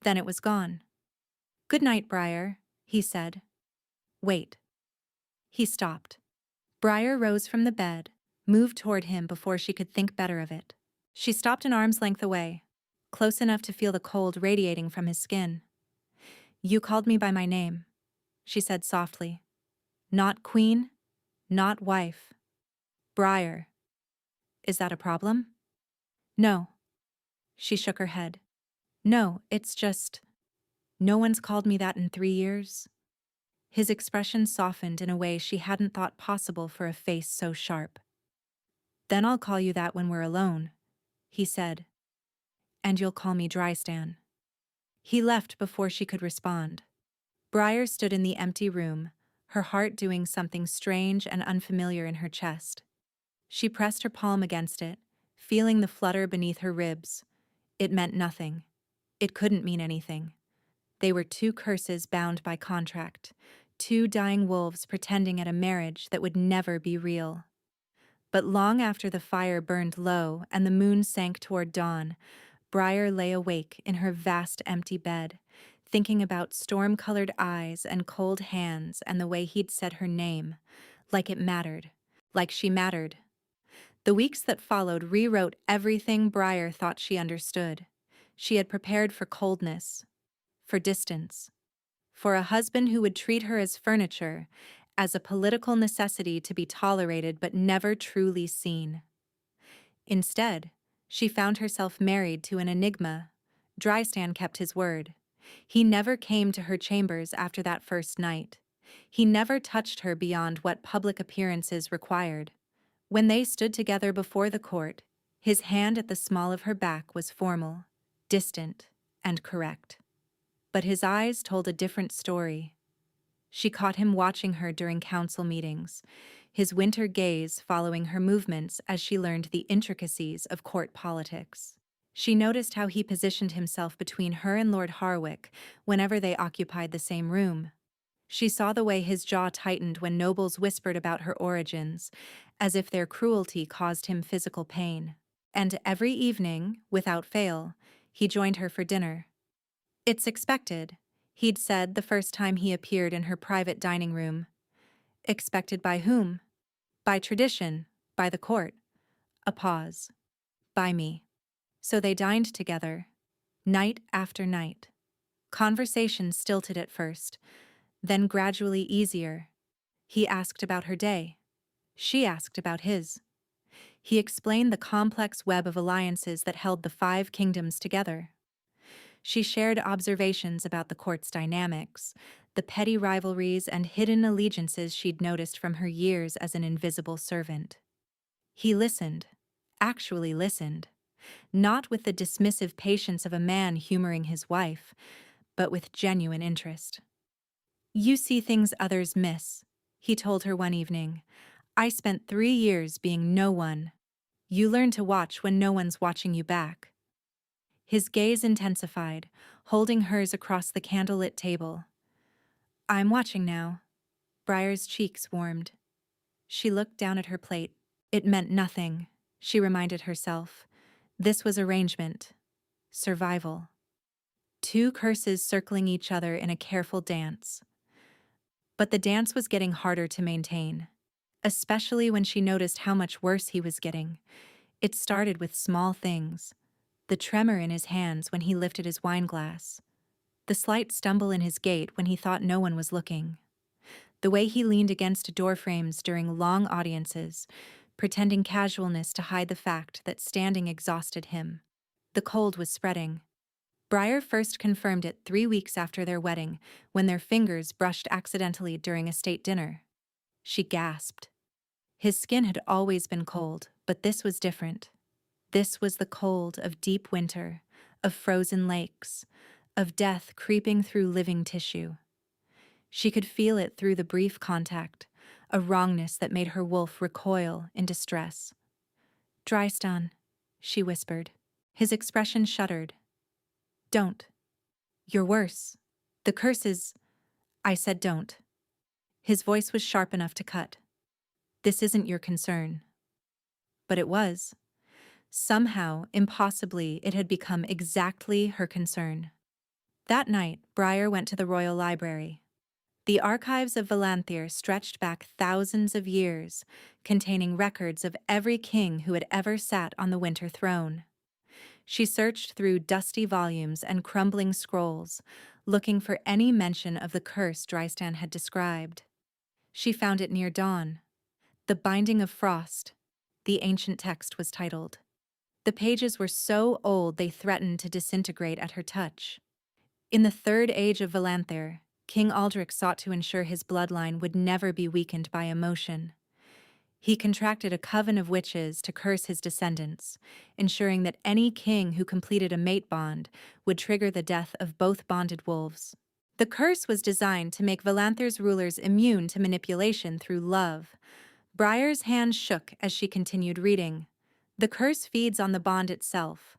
Then it was gone. Good night, Briar, he said. Wait. He stopped. Briar rose from the bed, moved toward him before she could think better of it. She stopped an arm's length away, close enough to feel the cold radiating from his skin. You called me by my name, she said softly. Not queen, not wife. Briar. Is that a problem? No. She shook her head. No, it's just... No one's called me that in 3 years. His expression softened in a way she hadn't thought possible for a face so sharp. Then I'll call you that when we're alone, he said. And you'll call me Drystan. He left before she could respond. Briar stood in the empty room, her heart doing something strange and unfamiliar in her chest. She pressed her palm against it, feeling the flutter beneath her ribs. It meant nothing. It couldn't mean anything. They were 2 curses bound by contract, 2 dying wolves pretending at a marriage that would never be real. But long after the fire burned low and the moon sank toward dawn, Briar lay awake in her vast empty bed, thinking about storm-colored eyes and cold hands and the way he'd said her name, like it mattered, like she mattered. The weeks that followed rewrote everything Briar thought she understood. She had prepared for coldness, for distance, for a husband who would treat her as furniture, as a political necessity to be tolerated but never truly seen. Instead, she found herself married to an enigma. Drystan kept his word. He never came to her chambers after that first night. He never touched her beyond what public appearances required. When they stood together before the court, his hand at the small of her back was formal, distant, and correct. But his eyes told a different story. She caught him watching her during council meetings, his winter gaze following her movements as she learned the intricacies of court politics. She noticed how he positioned himself between her and Lord Harwick whenever they occupied the same room. She saw the way his jaw tightened when nobles whispered about her origins, as if their cruelty caused him physical pain. And every evening, without fail, he joined her for dinner. "It's expected," he'd said the first time he appeared in her private dining room. Expected by whom? By tradition, by the court. A pause. By me. So they dined together, night after night. Conversation stilted at first, then gradually easier. He asked about her day. She asked about his. He explained the complex web of alliances that held the 5 kingdoms together. She shared observations about the court's dynamics, the petty rivalries and hidden allegiances she'd noticed from her years as an invisible servant. He listened, actually listened, not with the dismissive patience of a man humoring his wife, but with genuine interest. "You see things others miss," he told her one evening. "I spent 3 years being no one. You learn to watch when no one's watching you back." His gaze intensified, holding hers across the candlelit table. "I'm watching now." Briar's cheeks warmed. She looked down at her plate. It meant nothing, she reminded herself. This was arrangement. Survival. 2 curses circling each other in a careful dance. But the dance was getting harder to maintain, especially when she noticed how much worse he was getting. It started with small things. The tremor in his hands when he lifted his wine glass. The slight stumble in his gait when he thought no one was looking. The way he leaned against door frames during long audiences, pretending casualness to hide the fact that standing exhausted him. The cold was spreading. Briar first confirmed it 3 weeks after their wedding, when their fingers brushed accidentally during a state dinner. She gasped. His skin had always been cold, but this was different. This was the cold of deep winter, of frozen lakes, of death creeping through living tissue. She could feel it through the brief contact, a wrongness that made her wolf recoil in distress. "Drystan," she whispered. His expression shuddered. "Don't. You're worse. The curse is—" "I said don't." His voice was sharp enough to cut. "This isn't your concern." But it was. Somehow, impossibly, it had become exactly her concern. That night, Briar went to the Royal Library. The archives of Valanthir stretched back thousands of years, containing records of every king who had ever sat on the winter throne. She searched through dusty volumes and crumbling scrolls, looking for any mention of the curse Drystan had described. She found it near dawn. The Binding of Frost. The ancient text was titled. The pages were so old they threatened to disintegrate at her touch. In the 3rd age of Valanthir, King Aldrich sought to ensure his bloodline would never be weakened by emotion. He contracted a coven of witches to curse his descendants, ensuring that any king who completed a mate bond would trigger the death of both bonded wolves. The curse was designed to make Valanthir's rulers immune to manipulation through love. Briar's hand shook as she continued reading. The curse feeds on the bond itself.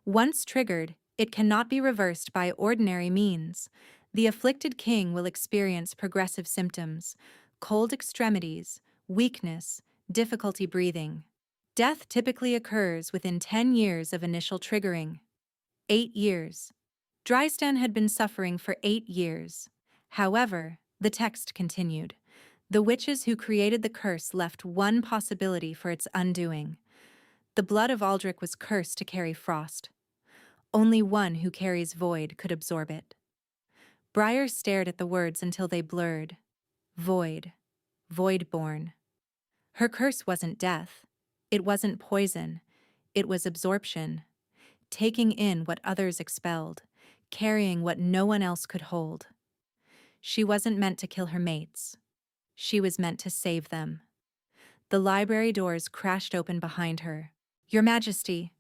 Once triggered, it cannot be reversed by ordinary means. The afflicted king will experience progressive symptoms, cold extremities, weakness, difficulty breathing. Death typically occurs within 10 years of initial triggering. 8 years. Drystan had been suffering for 8 years. However, the text continued. The witches who created the curse left one possibility for its undoing. The blood of Aldrich was cursed to carry frost. Only one who carries void could absorb it. Briar stared at the words until they blurred. Void. Void-born. Her curse wasn't death. It wasn't poison. It was absorption. Taking in what others expelled. carrying what no one else could hold. She wasn't meant to kill her mates. She was meant to save them. The library doors crashed open behind her. "Your Majesty."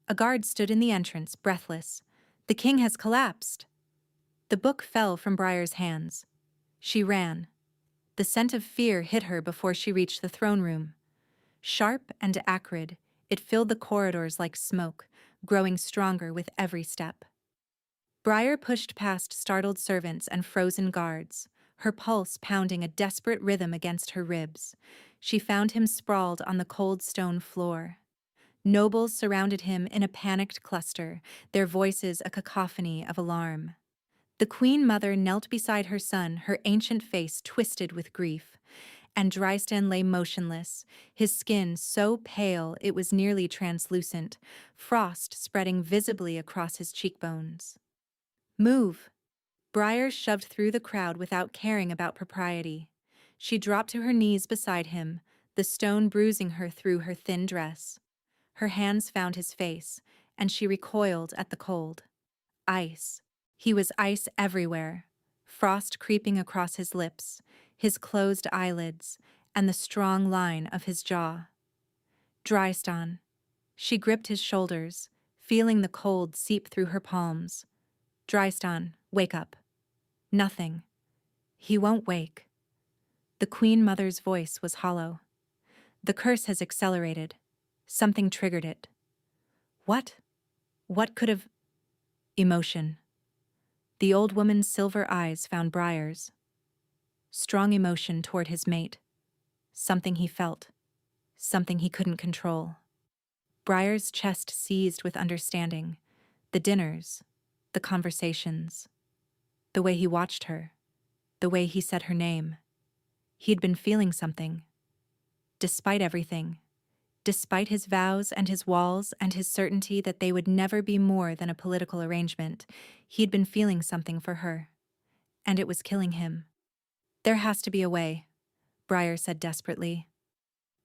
A guard stood in the entrance, breathless. "The king has collapsed." The book fell from Briar's hands. She ran. The scent of fear hit her before she reached the throne room. Sharp and acrid, it filled the corridors like smoke, growing stronger with every step. Briar pushed past startled servants and frozen guards, her pulse pounding a desperate rhythm against her ribs. She found him sprawled on the cold stone floor. Nobles surrounded him in a panicked cluster, their voices a cacophony of alarm. The Queen Mother knelt beside her son, her ancient face twisted with grief, and Drystan lay motionless, his skin so pale it was nearly translucent, frost spreading visibly across his cheekbones. "Move!" Briar shoved through the crowd without caring about propriety. She dropped to her knees beside him, the stone bruising her through her thin dress. Her hands found his face, and she recoiled at the cold. Ice. He was ice everywhere, frost creeping across his lips, his closed eyelids, and the strong line of his jaw. Drystan. She gripped his shoulders, feeling the cold seep through her palms. "Drystan, wake up." "Nothing. He won't wake." The Queen Mother's voice was hollow. "The curse has accelerated. Something triggered it." "What? What could have—" "Emotion." The old woman's silver eyes found Briar's. Strong emotion toward his mate. Something he felt. Something he couldn't control. Briar's chest seized with understanding. The dinners. The conversations. The way he watched her. The way he said her name. He'd been feeling something. Despite everything. Despite his vows and his walls and his certainty that they would never be more than a political arrangement, he'd been feeling something for her. And it was killing him. "There has to be a way," Briar said desperately.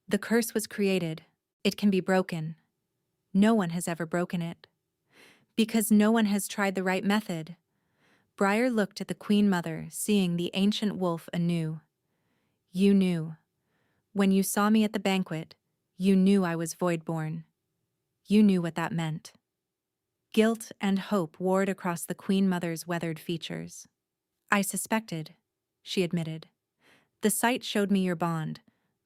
"The curse was created. It can be broken. No one has ever broken it. Because no one has tried the right method." Briar looked at the Queen Mother, seeing the ancient wolf anew. "You knew. When you saw me at the banquet, you knew I was voidborn. You knew what that meant." Guilt and hope warred across the Queen Mother's weathered features. "I suspected," she admitted. "The sight showed me your bond,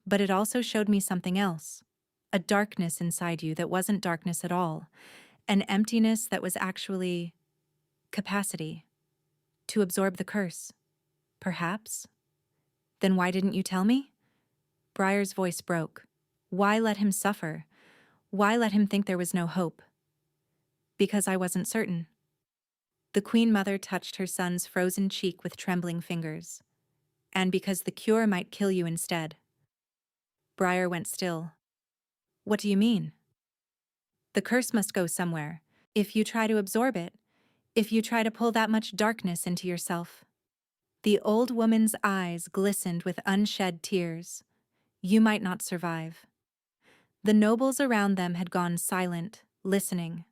but it also showed me something else. A darkness inside you that wasn't darkness at all. An emptiness that was actually capacity. To absorb the curse. Perhaps? Then why didn't you tell me?" Briar's voice broke. "Why let him suffer? Why let him think there was no hope?" "Because I wasn't certain." The Queen Mother touched her son's frozen cheek with trembling fingers. "And because the cure might kill you instead." Briar went still. "What do you mean?" "The curse must go somewhere. If you try to absorb it, if you try to pull that much darkness into yourself." The old woman's eyes glistened with unshed tears. "You might not survive." The nobles around them had gone silent, listening.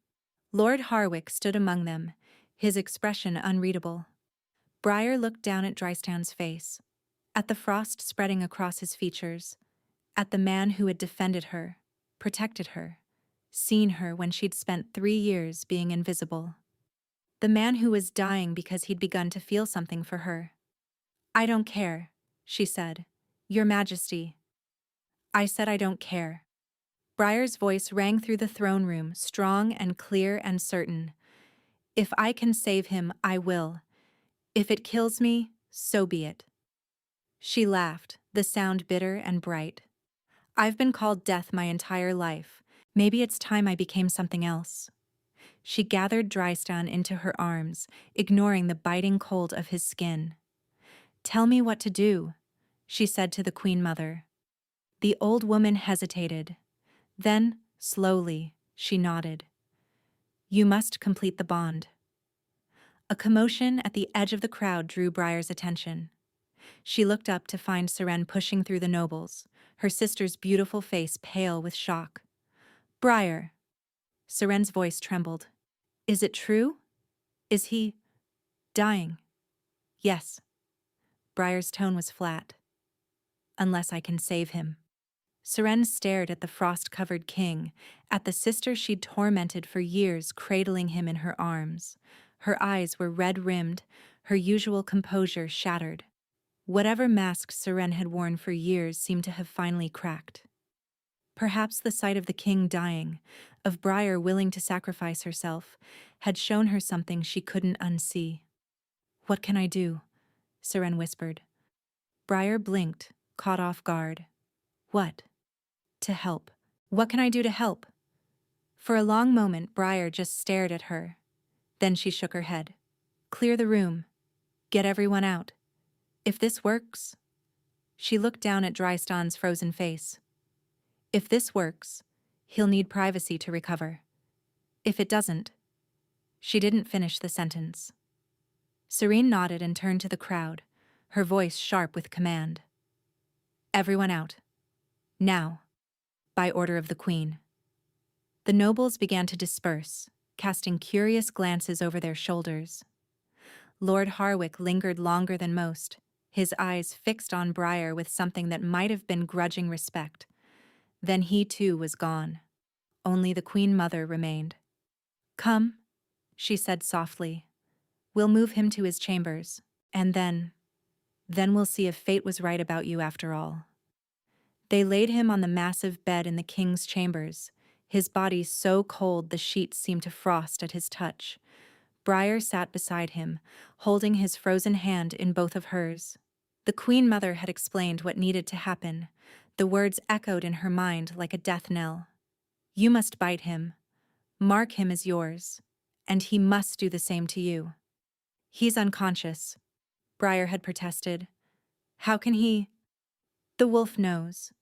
Lord Harwick stood among them, his expression unreadable. Briar looked down at Drystan's face, at the frost spreading across his features, at the man who had defended her, protected her, seen her when she'd spent 3 years being invisible. The man who was dying because he'd begun to feel something for her. "I don't care," she said. "Your Majesty." "I said I don't care." Briar's voice rang through the throne room, strong and clear and certain. "If I can save him, I will. If it kills me, so be it." She laughed, the sound bitter and bright. "I've been called death my entire life. Maybe it's time I became something else." She gathered Drystan into her arms, ignoring the biting cold of his skin. "Tell me what to do," she said to the Queen Mother. The old woman hesitated. Then, slowly, she nodded. "You must complete the bond." A commotion at the edge of the crowd drew Briar's attention. She looked up to find Seren pushing through the nobles, her sister's beautiful face pale with shock. "Briar." Seren's voice trembled. "Is it true?" Is he dying? Yes. Briar's tone was flat. Unless I can save him. Seren stared at the frost-covered king, at the sister she'd tormented for years, cradling him in her arms. Her eyes were red-rimmed, her usual composure shattered. Whatever mask Seren had worn for years seemed to have finally cracked. Perhaps the sight of the king dying, of Briar willing to sacrifice herself, had shown her something she couldn't unsee. "What can I do?" Seren whispered. Briar blinked, caught off guard. "What?" "To help." "What can I do to help?" For a long moment, Briar just stared at her. Then she shook her head. "Clear the room. Get everyone out. If this works..." She looked down at Drystan's frozen face. "If this works, he'll need privacy to recover. If it doesn't..." She didn't finish the sentence. Serene nodded and turned to the crowd, her voice sharp with command. "Everyone out. Now. By order of the Queen." The nobles began to disperse, casting curious glances over their shoulders. Lord Harwick lingered longer than most, his eyes fixed on Briar with something that might have been grudging respect. Then he too was gone. Only the Queen Mother remained. "Come," she said softly. "We'll move him to his chambers, and then we'll see if fate was right about you after all." They laid him on the massive bed in the king's chambers, his body so cold the sheets seemed to frost at his touch. Briar sat beside him, holding his frozen hand in both of hers. The Queen Mother had explained what needed to happen. The words echoed in her mind like a death knell. "You must bite him. Mark him as yours. And he must do the same to you." "He's unconscious," Briar had protested. "How can he?" "The wolf knows.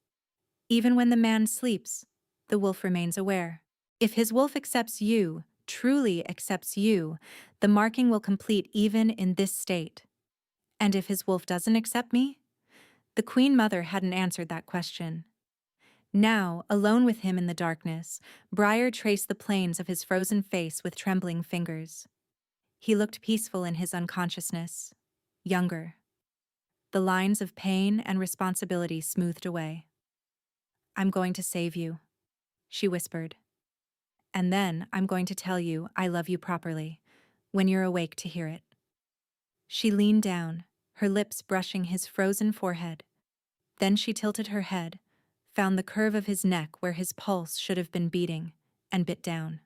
Even when the man sleeps, the wolf remains aware. If his wolf accepts you, truly accepts you, the marking will complete even in this state." "And if his wolf doesn't accept me?" The Queen Mother hadn't answered that question. Now, alone with him in the darkness, Briar traced the planes of his frozen face with trembling fingers. He looked peaceful in his unconsciousness, younger. The lines of pain and responsibility smoothed away. "I'm going to save you," she whispered. "And then I'm going to tell you I love you properly, when you're awake to hear it." She leaned down, her lips brushing his frozen forehead. Then she tilted her head, found the curve of his neck where his pulse should have been beating, and bit down.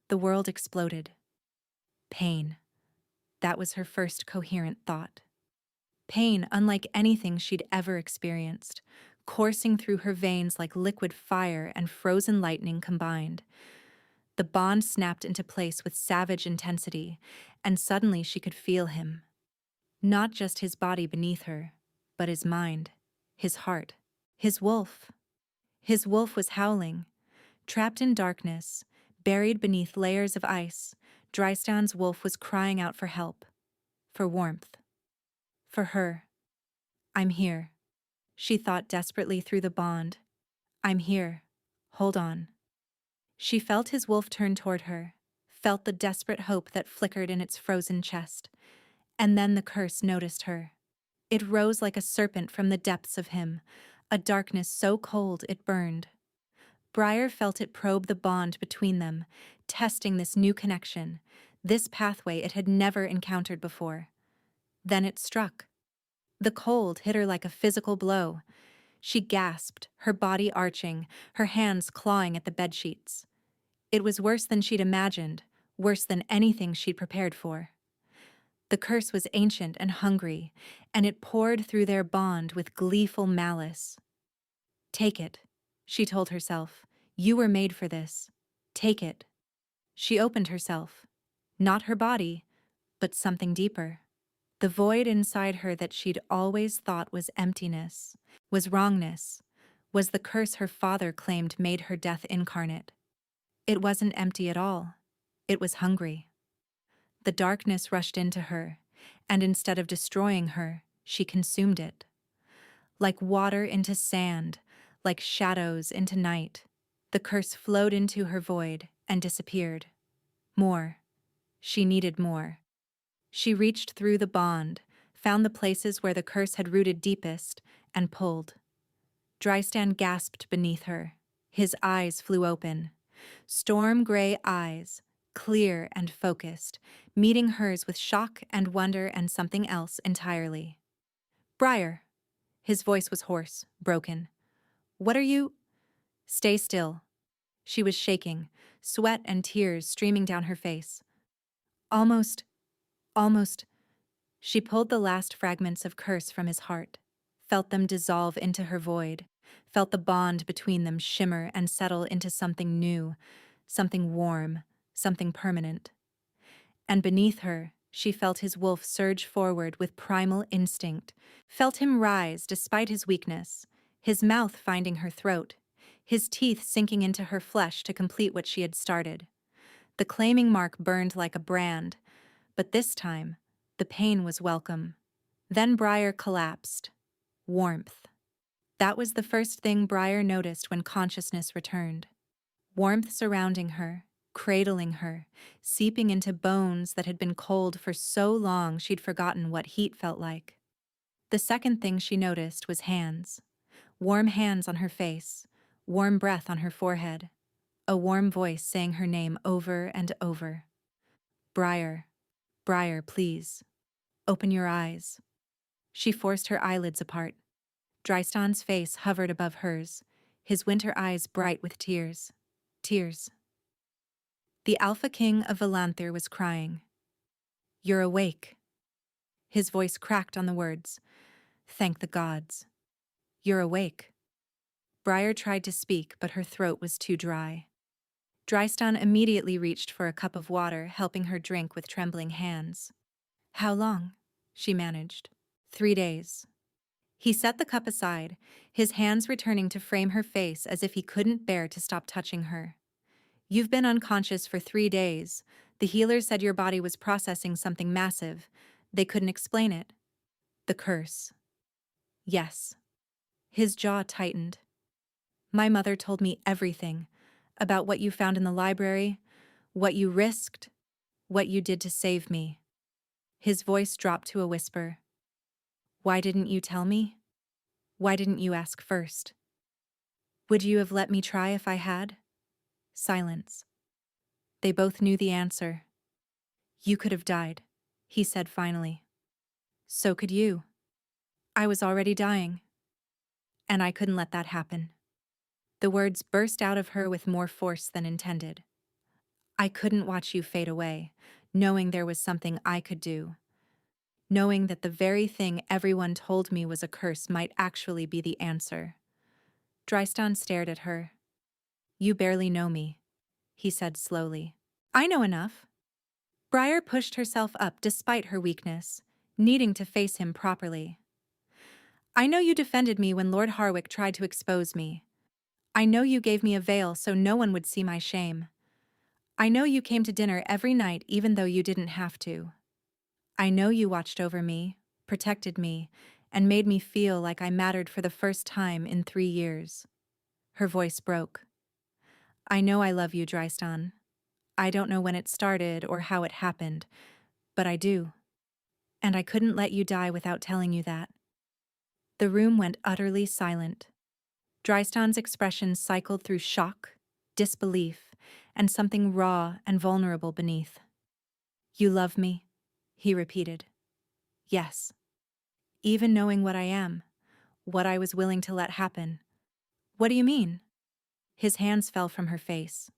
The world exploded. Pain. That was her first coherent thought. Pain unlike anything she'd ever experienced, coursing through her veins like liquid fire and frozen lightning combined. The bond snapped into place with savage intensity, and suddenly she could feel him. Not just his body beneath her, but his mind, his heart, his wolf. His wolf was howling. Trapped in darkness, buried beneath layers of ice, Drystan's wolf was crying out for help, for warmth. For her. "I'm here." She thought desperately through the bond. "I'm here. Hold on." She felt his wolf turn toward her, felt the desperate hope that flickered in its frozen chest. And then the curse noticed her. It rose like a serpent from the depths of him, a darkness so cold it burned. Briar felt it probe the bond between them, testing this new connection, this pathway it had never encountered before. Then it struck. The cold hit her like a physical blow. She gasped, her body arching, her hands clawing at the bedsheets. It was worse than she'd imagined, worse than anything she'd prepared for. The curse was ancient and hungry, and it poured through their bond with gleeful malice. "Take it," she told herself. "You were made for this. Take it." She opened herself. Not her body, but something deeper. The void inside her that she'd always thought was emptiness, was wrongness, was the curse her father claimed made her death incarnate. It wasn't empty at all. It was hungry. The darkness rushed into her, and instead of destroying her, she consumed it. Like water into sand, like shadows into night, the curse flowed into her void and disappeared. More. She needed more. She reached through the bond, found the places where the curse had rooted deepest, and pulled. Drystan gasped beneath her. His eyes flew open. Storm-gray eyes, clear and focused, meeting hers with shock and wonder and something else entirely. "Briar." His voice was hoarse, broken. "What are you—" "Stay still." She was shaking, sweat and tears streaming down her face. Almost. She pulled the last fragments of curse from his heart, felt them dissolve into her void, felt the bond between them shimmer and settle into something new, something warm, something permanent. And beneath her, she felt his wolf surge forward with primal instinct, felt him rise despite his weakness, his mouth finding her throat, his teeth sinking into her flesh to complete what she had started. The claiming mark burned like a brand, but this time, the pain was welcome. Then Briar collapsed. Warmth. That was the first thing Briar noticed when consciousness returned. Warmth surrounding her, cradling her, seeping into bones that had been cold for so long she'd forgotten what heat felt like. The second thing she noticed was hands. Warm hands on her face, warm breath on her forehead, a warm voice saying her name over and over. "Briar, Briar, please. Open your eyes." She forced her eyelids apart. Drystan's face hovered above hers, his winter eyes bright with tears. Tears. The Alpha King of Valanther was crying. "You're awake." His voice cracked on the words. "Thank the gods. You're awake." Briar tried to speak, but her throat was too dry. Drystan immediately reached for a cup of water, helping her drink with trembling hands. "How long?" she managed. 3 days. He set the cup aside, his hands returning to frame her face as if he couldn't bear to stop touching her. "You've been unconscious for 3 days. The healers said your body was processing something massive. They couldn't explain it." "The curse." "Yes." His jaw tightened. "My mother told me everything about what you found in the library, what you risked, what you did to save me." His voice dropped to a whisper. "Why didn't you tell me? Why didn't you ask first? Would you have let me try if I had?" Silence. They both knew the answer. "You could have died," he said finally. "So could you. I was already dying. And I couldn't let that happen." The words burst out of her with more force than intended. "I couldn't watch you fade away, knowing there was something I could do. Knowing that the very thing everyone told me was a curse might actually be the answer." Drystan stared at her. "You barely know me," he said slowly. "I know enough." Briar pushed herself up despite her weakness, needing to face him properly. "I know you defended me when Lord Harwick tried to expose me. I know you gave me a veil so no one would see my shame. I know you came to dinner every night even though you didn't have to. I know you watched over me, protected me, and made me feel like I mattered for the first time in 3 years." Her voice broke. "I know I love you, Drystan. I don't know when it started or how it happened, but I do. And I couldn't let you die without telling you that." The room went utterly silent. Drystan's expression cycled through shock, disbelief, and something raw and vulnerable beneath. "You love me?" he repeated. "Yes. Even knowing what I am, what I was willing to let happen." "What do you mean?" His hands fell from her face.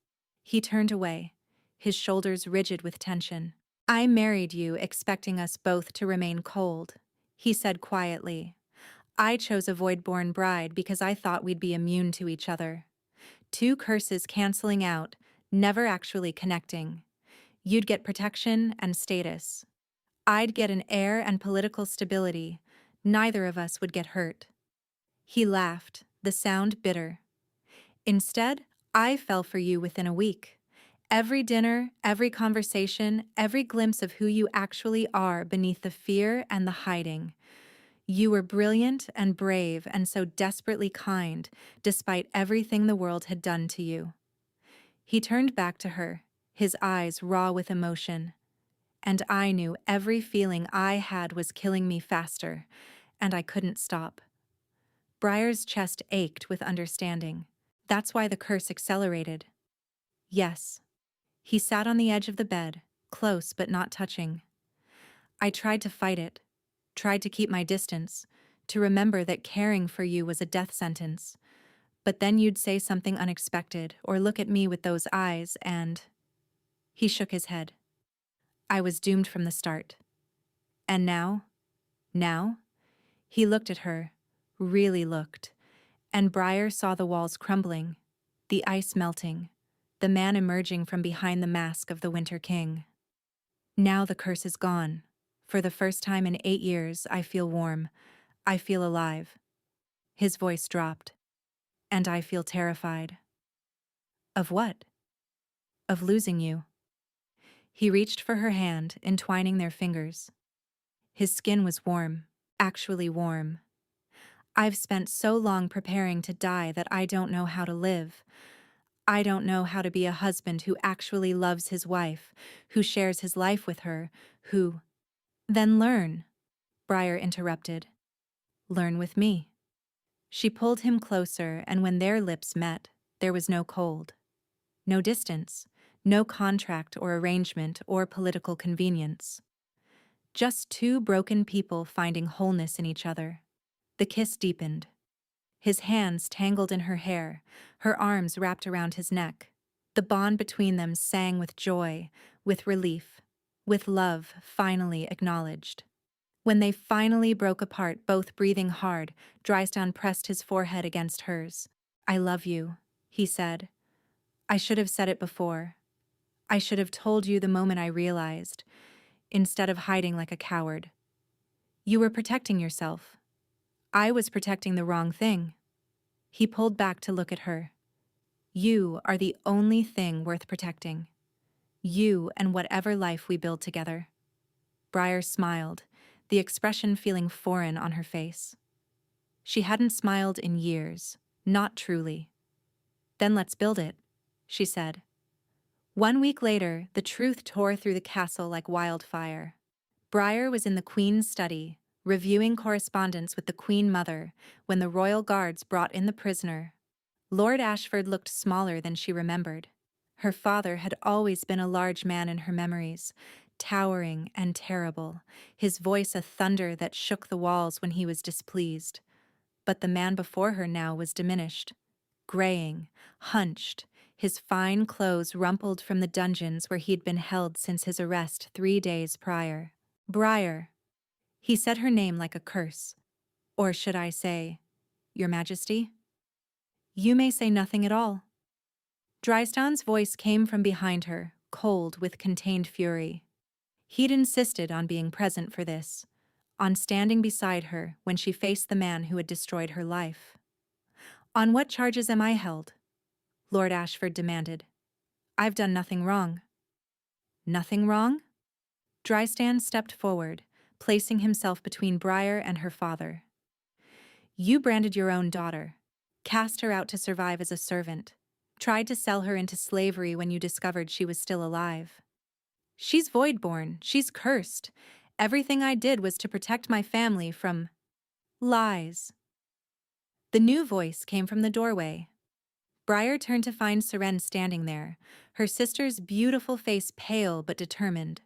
He turned away, his shoulders rigid with tension. "I married you expecting us both to remain cold," he said quietly. "I chose a void-born bride because I thought we'd be immune to each other. 2 curses canceling out, never actually connecting. You'd get protection and status. I'd get an heir and political stability. Neither of us would get hurt." He laughed, the sound bitter. "Instead, I fell for you within a week. Every dinner, every conversation, every glimpse of who you actually are beneath the fear and the hiding. You were brilliant and brave and so desperately kind, despite everything the world had done to you." He turned back to her, his eyes raw with emotion. And I knew every feeling I had was killing me faster, and I couldn't stop. Briar's chest ached with understanding. That's why the curse accelerated. Yes. He sat on the edge of the bed, close but not touching. I tried to fight it, tried to keep my distance, to remember that caring for you was a death sentence. But then you'd say something unexpected or look at me with those eyes and... He shook his head. I was doomed from the start. And now? Now? He looked at her, really looked, and Briar saw the walls crumbling, the ice melting, the man emerging from behind the mask of the Winter King. Now the curse is gone. For the first time in 8 years, I feel warm. I feel alive. His voice dropped. And I feel terrified. Of what? Of losing you. He reached for her hand, entwining their fingers. His skin was warm, actually warm. I've spent so long preparing to die that I don't know how to live. I don't know how to be a husband who actually loves his wife, who shares his life with her, who... Then learn, Briar interrupted. Learn with me. She pulled him closer, and when their lips met, there was no cold. No distance, no contract or arrangement or political convenience. Just two broken people finding wholeness in each other. The kiss deepened. His hands tangled in her hair, her arms wrapped around his neck. The bond between them sang with joy, with relief, with love finally acknowledged. When they finally broke apart, both breathing hard, Drysdale pressed his forehead against hers. I love you, he said. I should have said it before. I should have told you the moment I realized, instead of hiding like a coward. You were protecting yourself. I was protecting the wrong thing. He pulled back to look at her. You are the only thing worth protecting. You and whatever life we build together. Briar smiled, the expression feeling foreign on her face. She hadn't smiled in years, not truly. Then let's build it, she said. 1 week later, the truth tore through the castle like wildfire. Briar was in the Queen's study, reviewing correspondence with the Queen Mother, when the royal guards brought in the prisoner. Lord Ashford looked smaller than she remembered. Her father had always been a large man in her memories, towering and terrible, his voice a thunder that shook the walls when he was displeased. But the man before her now was diminished, graying, hunched, his fine clothes rumpled from the dungeons where he'd been held since his arrest 3 days prior. Briar. He said her name like a curse. Or should I say, Your Majesty? You may say nothing at all. Drysdane's voice came from behind her, cold with contained fury. He'd insisted on being present for this, on standing beside her when she faced the man who had destroyed her life. On what charges am I held? Lord Ashford demanded. I've done nothing wrong. Nothing wrong? Drysdale stepped forward, placing himself between Briar and her father. You branded your own daughter, cast her out to survive as a servant, tried to sell her into slavery when you discovered she was still alive. She's void-born, she's cursed. Everything I did was to protect my family from... lies. The new voice came from the doorway. Briar turned to find Seren standing there, her sister's beautiful face pale but determined.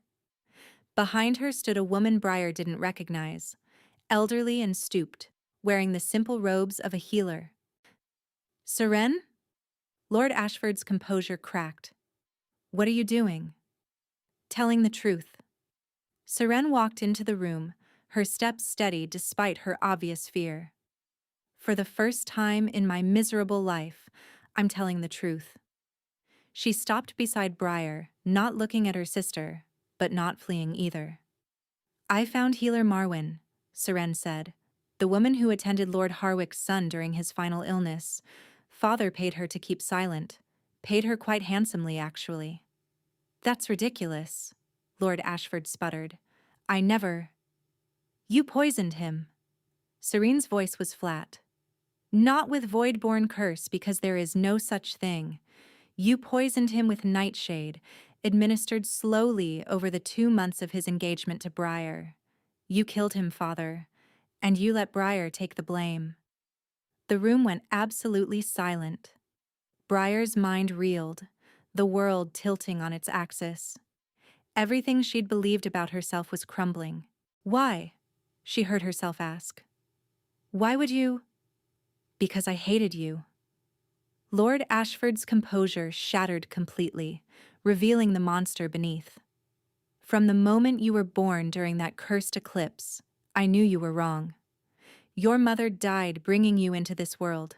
Behind her stood a woman Briar didn't recognize, elderly and stooped, wearing the simple robes of a healer. Seren? Lord Ashford's composure cracked. What are you doing? Telling the truth. Seren walked into the room, her steps steady despite her obvious fear. For the first time in my miserable life, I'm telling the truth. She stopped beside Briar, not looking at her sister, but not fleeing either. I found healer Marwyn, Seren said, the woman who attended Lord Harwick's son during his final illness. Father paid her to keep silent, paid her quite handsomely, actually. That's ridiculous, Lord Ashford sputtered. I never... You poisoned him. Serene's voice was flat. Not with void-born curse, because there is no such thing. You poisoned him with nightshade, administered slowly over the 2 months of his engagement to Briar. You killed him, father, and you let Briar take the blame. The room went absolutely silent. Briar's mind reeled, the world tilting on its axis. Everything she'd believed about herself was crumbling. Why? She heard herself ask. Why would you? Because I hated you. Lord Ashford's composure shattered completely, revealing the monster beneath. From the moment you were born during that cursed eclipse, I knew you were wrong. Your mother died bringing you into this world.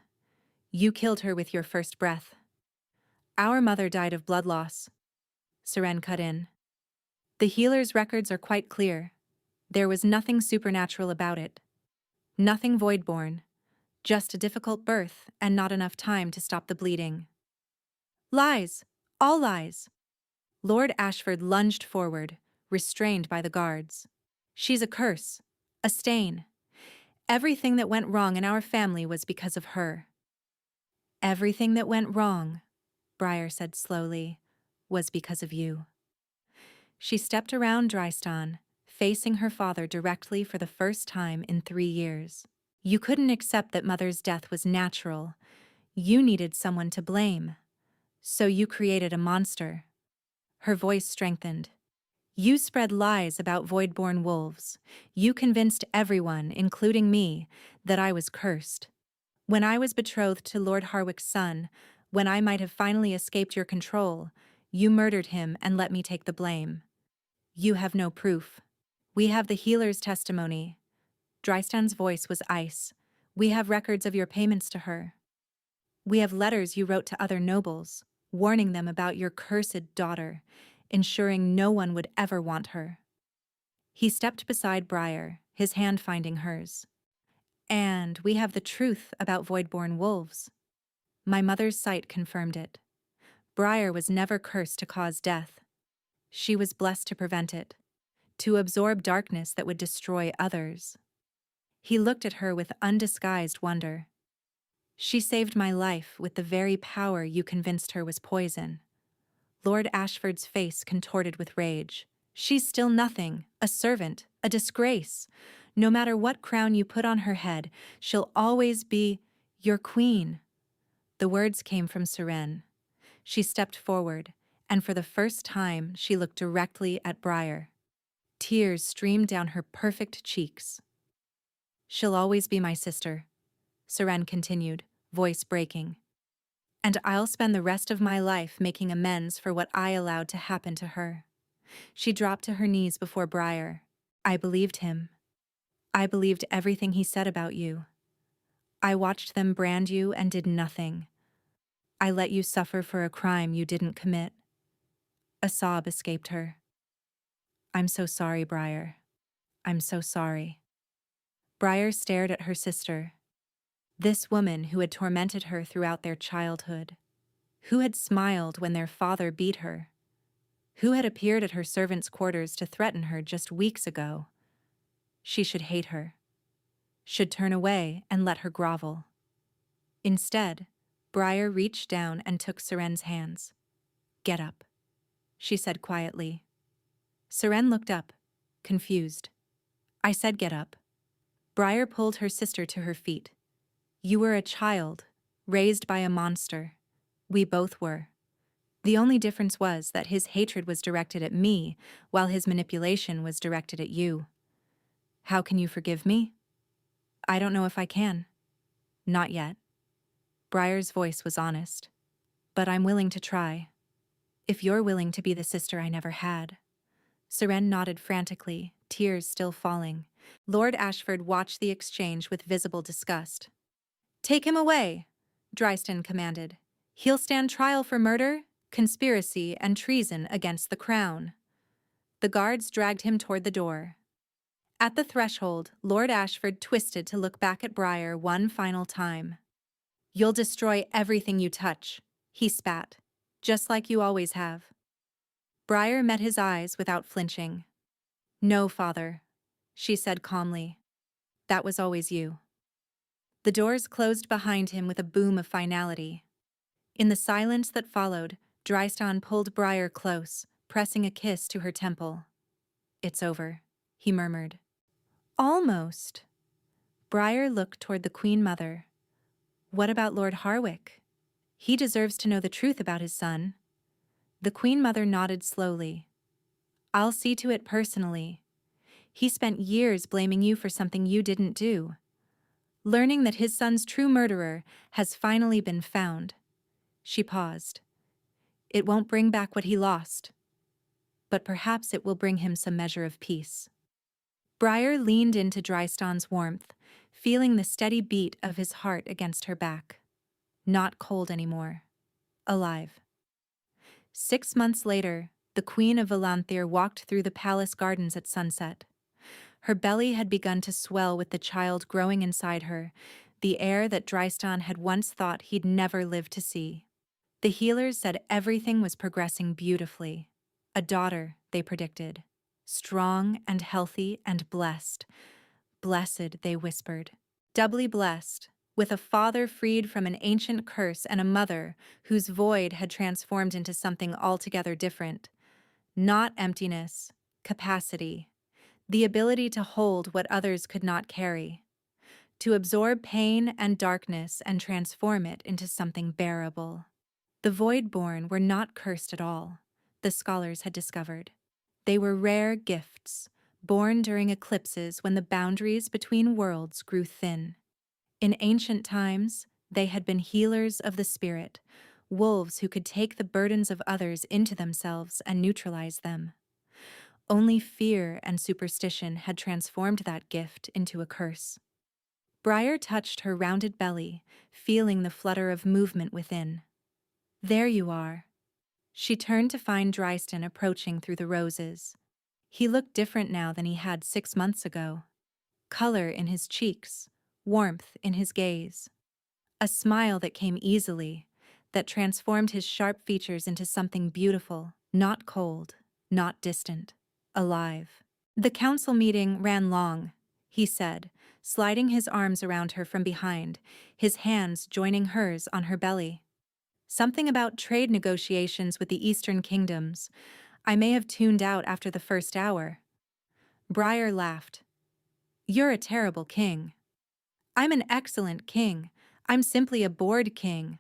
You killed her with your first breath. Our mother died of blood loss. Seren cut in. The healer's records are quite clear. There was nothing supernatural about it. Nothing void-born. Just a difficult birth and not enough time to stop the bleeding. Lies! All lies! Lord Ashford lunged forward, restrained by the guards. She's a curse. A stain. Everything that went wrong in our family was because of her. Everything that went wrong, Briar said slowly, was because of you. She stepped around Drystan, facing her father directly for the first time in 3 years. You couldn't accept that Mother's death was natural. You needed someone to blame. So you created a monster. Her voice strengthened. You spread lies about void-born wolves. You convinced everyone, including me, that I was cursed. When I was betrothed to Lord Harwick's son, when I might have finally escaped your control, you murdered him and let me take the blame. You have no proof. We have the healer's testimony. Drystan's voice was ice. We have records of your payments to her. We have letters you wrote to other nobles, warning them about your cursed daughter, ensuring no one would ever want her. He stepped beside Briar, his hand finding hers. And we have the truth about void-born wolves. My mother's sight confirmed it. Briar was never cursed to cause death. She was blessed to prevent it, to absorb darkness that would destroy others. He looked at her with undisguised wonder. She saved my life with the very power you convinced her was poison. Lord Ashford's face contorted with rage. She's still nothing, a servant, a disgrace. No matter what crown you put on her head, she'll always be your queen. The words came from Seren. She stepped forward, and for the first time she looked directly at Briar. Tears streamed down her perfect cheeks. She'll always be my sister, Seren continued, voice breaking. And I'll spend the rest of my life making amends for what I allowed to happen to her. She dropped to her knees before Briar. I believed him. I believed everything he said about you. I watched them brand you and did nothing. I let you suffer for a crime you didn't commit. A sob escaped her. I'm so sorry, Briar. I'm so sorry. Briar stared at her sister. This woman who had tormented her throughout their childhood. Who had smiled when their father beat her. Who had appeared at her servants' quarters to threaten her just weeks ago. She should hate her. Should turn away and let her grovel. Instead, Briar reached down and took Seren's hands. Get up, she said quietly. Seren looked up, confused. I said get up. Briar pulled her sister to her feet. You were a child, raised by a monster. We both were. The only difference was that his hatred was directed at me, while his manipulation was directed at you. How can you forgive me? I don't know if I can. Not yet. Briar's voice was honest. But I'm willing to try. If you're willing to be the sister I never had. Seren nodded frantically, tears still falling. Lord Ashford watched the exchange with visible disgust. Take him away, Drystan commanded. He'll stand trial for murder, conspiracy, and treason against the crown. The guards dragged him toward the door. At the threshold, Lord Ashford twisted to look back at Briar one final time. You'll destroy everything you touch, he spat, just like you always have. Briar met his eyes without flinching. No, father, she said calmly. That was always you. The doors closed behind him with a boom of finality. In the silence that followed, Drystan pulled Briar close, pressing a kiss to her temple. "It's over," he murmured. "Almost." Briar looked toward the Queen Mother. "What about Lord Harwick? He deserves to know the truth about his son." The Queen Mother nodded slowly. "I'll see to it personally. He spent years blaming you for something you didn't do. Learning that his son's true murderer has finally been found." She paused. "It won't bring back what he lost, but perhaps it will bring him some measure of peace." Briar leaned into Drystan's warmth, feeling the steady beat of his heart against her back. Not cold anymore. Alive. 6 months later, the Queen of Valanthir walked through the palace gardens at sunset. Her belly had begun to swell with the child growing inside her, the heir that Drystan had once thought he'd never live to see. The healers said everything was progressing beautifully. A daughter, they predicted. Strong and healthy and blessed. Blessed, they whispered. Doubly blessed, with a father freed from an ancient curse and a mother whose void had transformed into something altogether different. Not emptiness, capacity. The ability to hold what others could not carry. To absorb pain and darkness and transform it into something bearable. The Voidborn were not cursed at all, the scholars had discovered. They were rare gifts, born during eclipses when the boundaries between worlds grew thin. In ancient times, they had been healers of the spirit, wolves who could take the burdens of others into themselves and neutralize them. Only fear and superstition had transformed that gift into a curse. Briar touched her rounded belly, feeling the flutter of movement within. "There you are." She turned to find Drystan approaching through the roses. He looked different now than he had 6 months ago. Color in his cheeks, warmth in his gaze. A smile that came easily, that transformed his sharp features into something beautiful, not cold, not distant, alive. "The council meeting ran long," he said, sliding his arms around her from behind, his hands joining hers on her belly. "Something about trade negotiations with the Eastern Kingdoms. I may have tuned out after the first hour." Briar laughed. "You're a terrible king." "I'm an excellent king. I'm simply a bored king."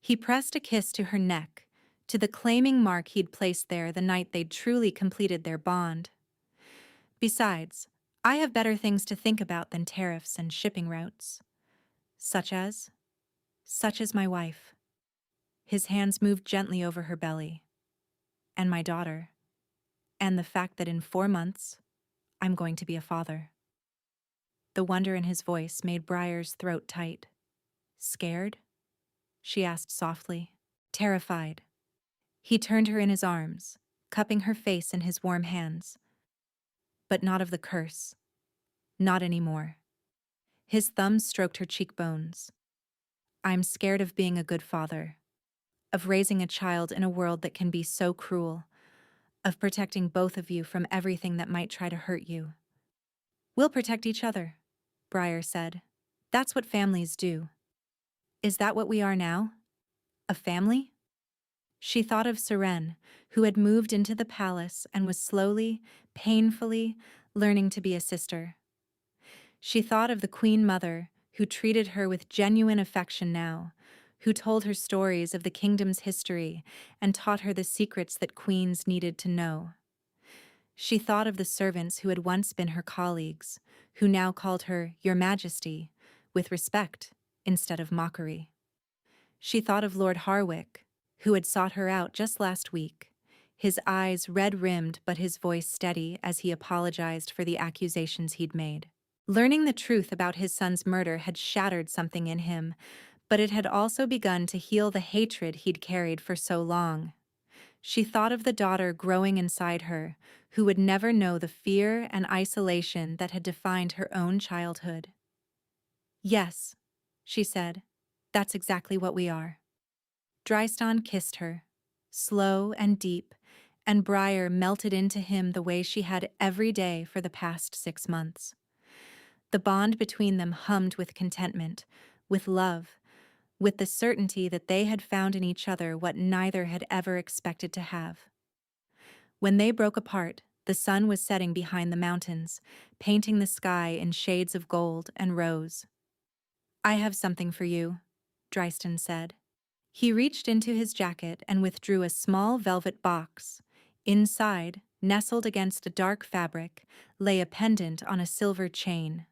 He pressed a kiss to her neck, to the claiming mark he'd placed there the night they'd truly completed their bond. "Besides, I have better things to think about than tariffs and shipping routes." Such as? "Such as my wife." His hands moved gently over her belly. "And my daughter. And the fact that in 4 months, I'm going to be a father." The wonder in his voice made Briar's throat tight. "Scared?" she asked softly. "Terrified." He turned her in his arms, cupping her face in his warm hands. "But not of the curse. Not anymore." His thumbs stroked her cheekbones. "I'm scared of being a good father. Of raising a child in a world that can be so cruel. Of protecting both of you from everything that might try to hurt you." "We'll protect each other," Briar said. "That's what families do." "Is that what we are now? A family?" She thought of Seren, who had moved into the palace and was slowly, painfully, learning to be a sister. She thought of the Queen Mother, who treated her with genuine affection now, who told her stories of the kingdom's history and taught her the secrets that queens needed to know. She thought of the servants who had once been her colleagues, who now called her Your Majesty, with respect instead of mockery. She thought of Lord Harwick, who had sought her out just last week, his eyes red-rimmed but his voice steady as he apologized for the accusations he'd made. Learning the truth about his son's murder had shattered something in him, but it had also begun to heal the hatred he'd carried for so long. She thought of the daughter growing inside her, who would never know the fear and isolation that had defined her own childhood. "Yes," she said, "that's exactly what we are." Drystan kissed her, slow and deep, and Briar melted into him the way she had every day for the past 6 months. The bond between them hummed with contentment, with love, with the certainty that they had found in each other what neither had ever expected to have. When they broke apart, the sun was setting behind the mountains, painting the sky in shades of gold and rose. "I have something for you," Dryston said. He reached into his jacket and withdrew a small velvet box. Inside, nestled against a dark fabric, lay a pendant on a silver chain.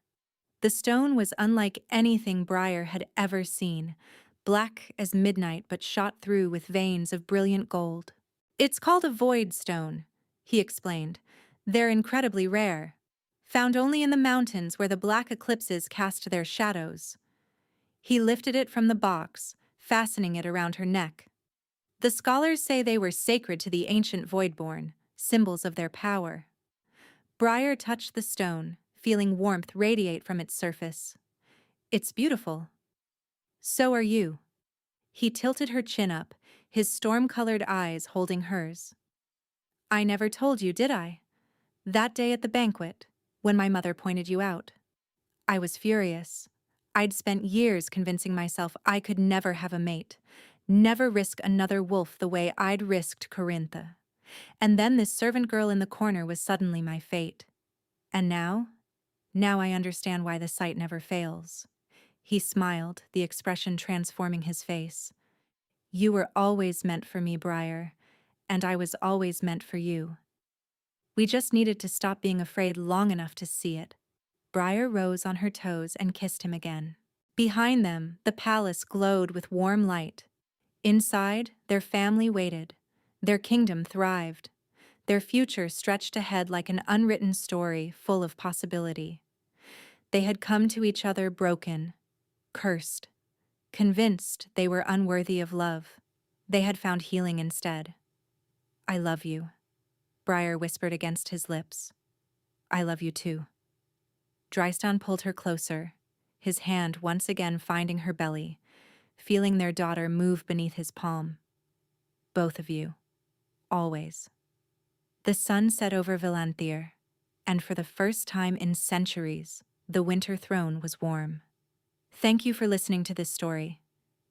The stone was unlike anything Briar had ever seen, black as midnight but shot through with veins of brilliant gold. "It's called a void stone," he explained. "They're incredibly rare. Found only in the mountains where the black eclipses cast their shadows." He lifted it from the box, fastening it around her neck. "The scholars say they were sacred to the ancient Voidborn, symbols of their power." Briar touched the stone, feeling warmth radiate from its surface. "It's beautiful." "So are you." He tilted her chin up, his storm-colored eyes holding hers. "I never told you, did I? That day at the banquet, when my mother pointed you out. I was furious. I'd spent years convincing myself I could never have a mate, never risk another wolf the way I'd risked Corintha. And then this servant girl in the corner was suddenly my fate. And now I understand why the sight never fails." He smiled, the expression transforming his face. "You were always meant for me, Briar, and I was always meant for you. We just needed to stop being afraid long enough to see it." Briar rose on her toes and kissed him again. Behind them, the palace glowed with warm light. Inside, their family waited. Their kingdom thrived. Their future stretched ahead like an unwritten story full of possibility. They had come to each other broken, cursed, convinced they were unworthy of love. They had found healing instead. "I love you," Briar whispered against his lips. "I love you too." Dryston pulled her closer, his hand once again finding her belly, feeling their daughter move beneath his palm. "Both of you. Always." The sun set over Villanthir, and for the first time in centuries, the winter throne was warm. Thank you for listening to this story.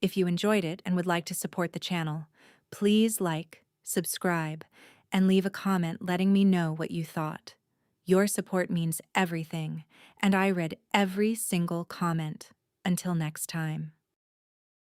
If you enjoyed it and would like to support the channel, please like, subscribe, and leave a comment letting me know what you thought. Your support means everything, and I read every single comment. Until next time.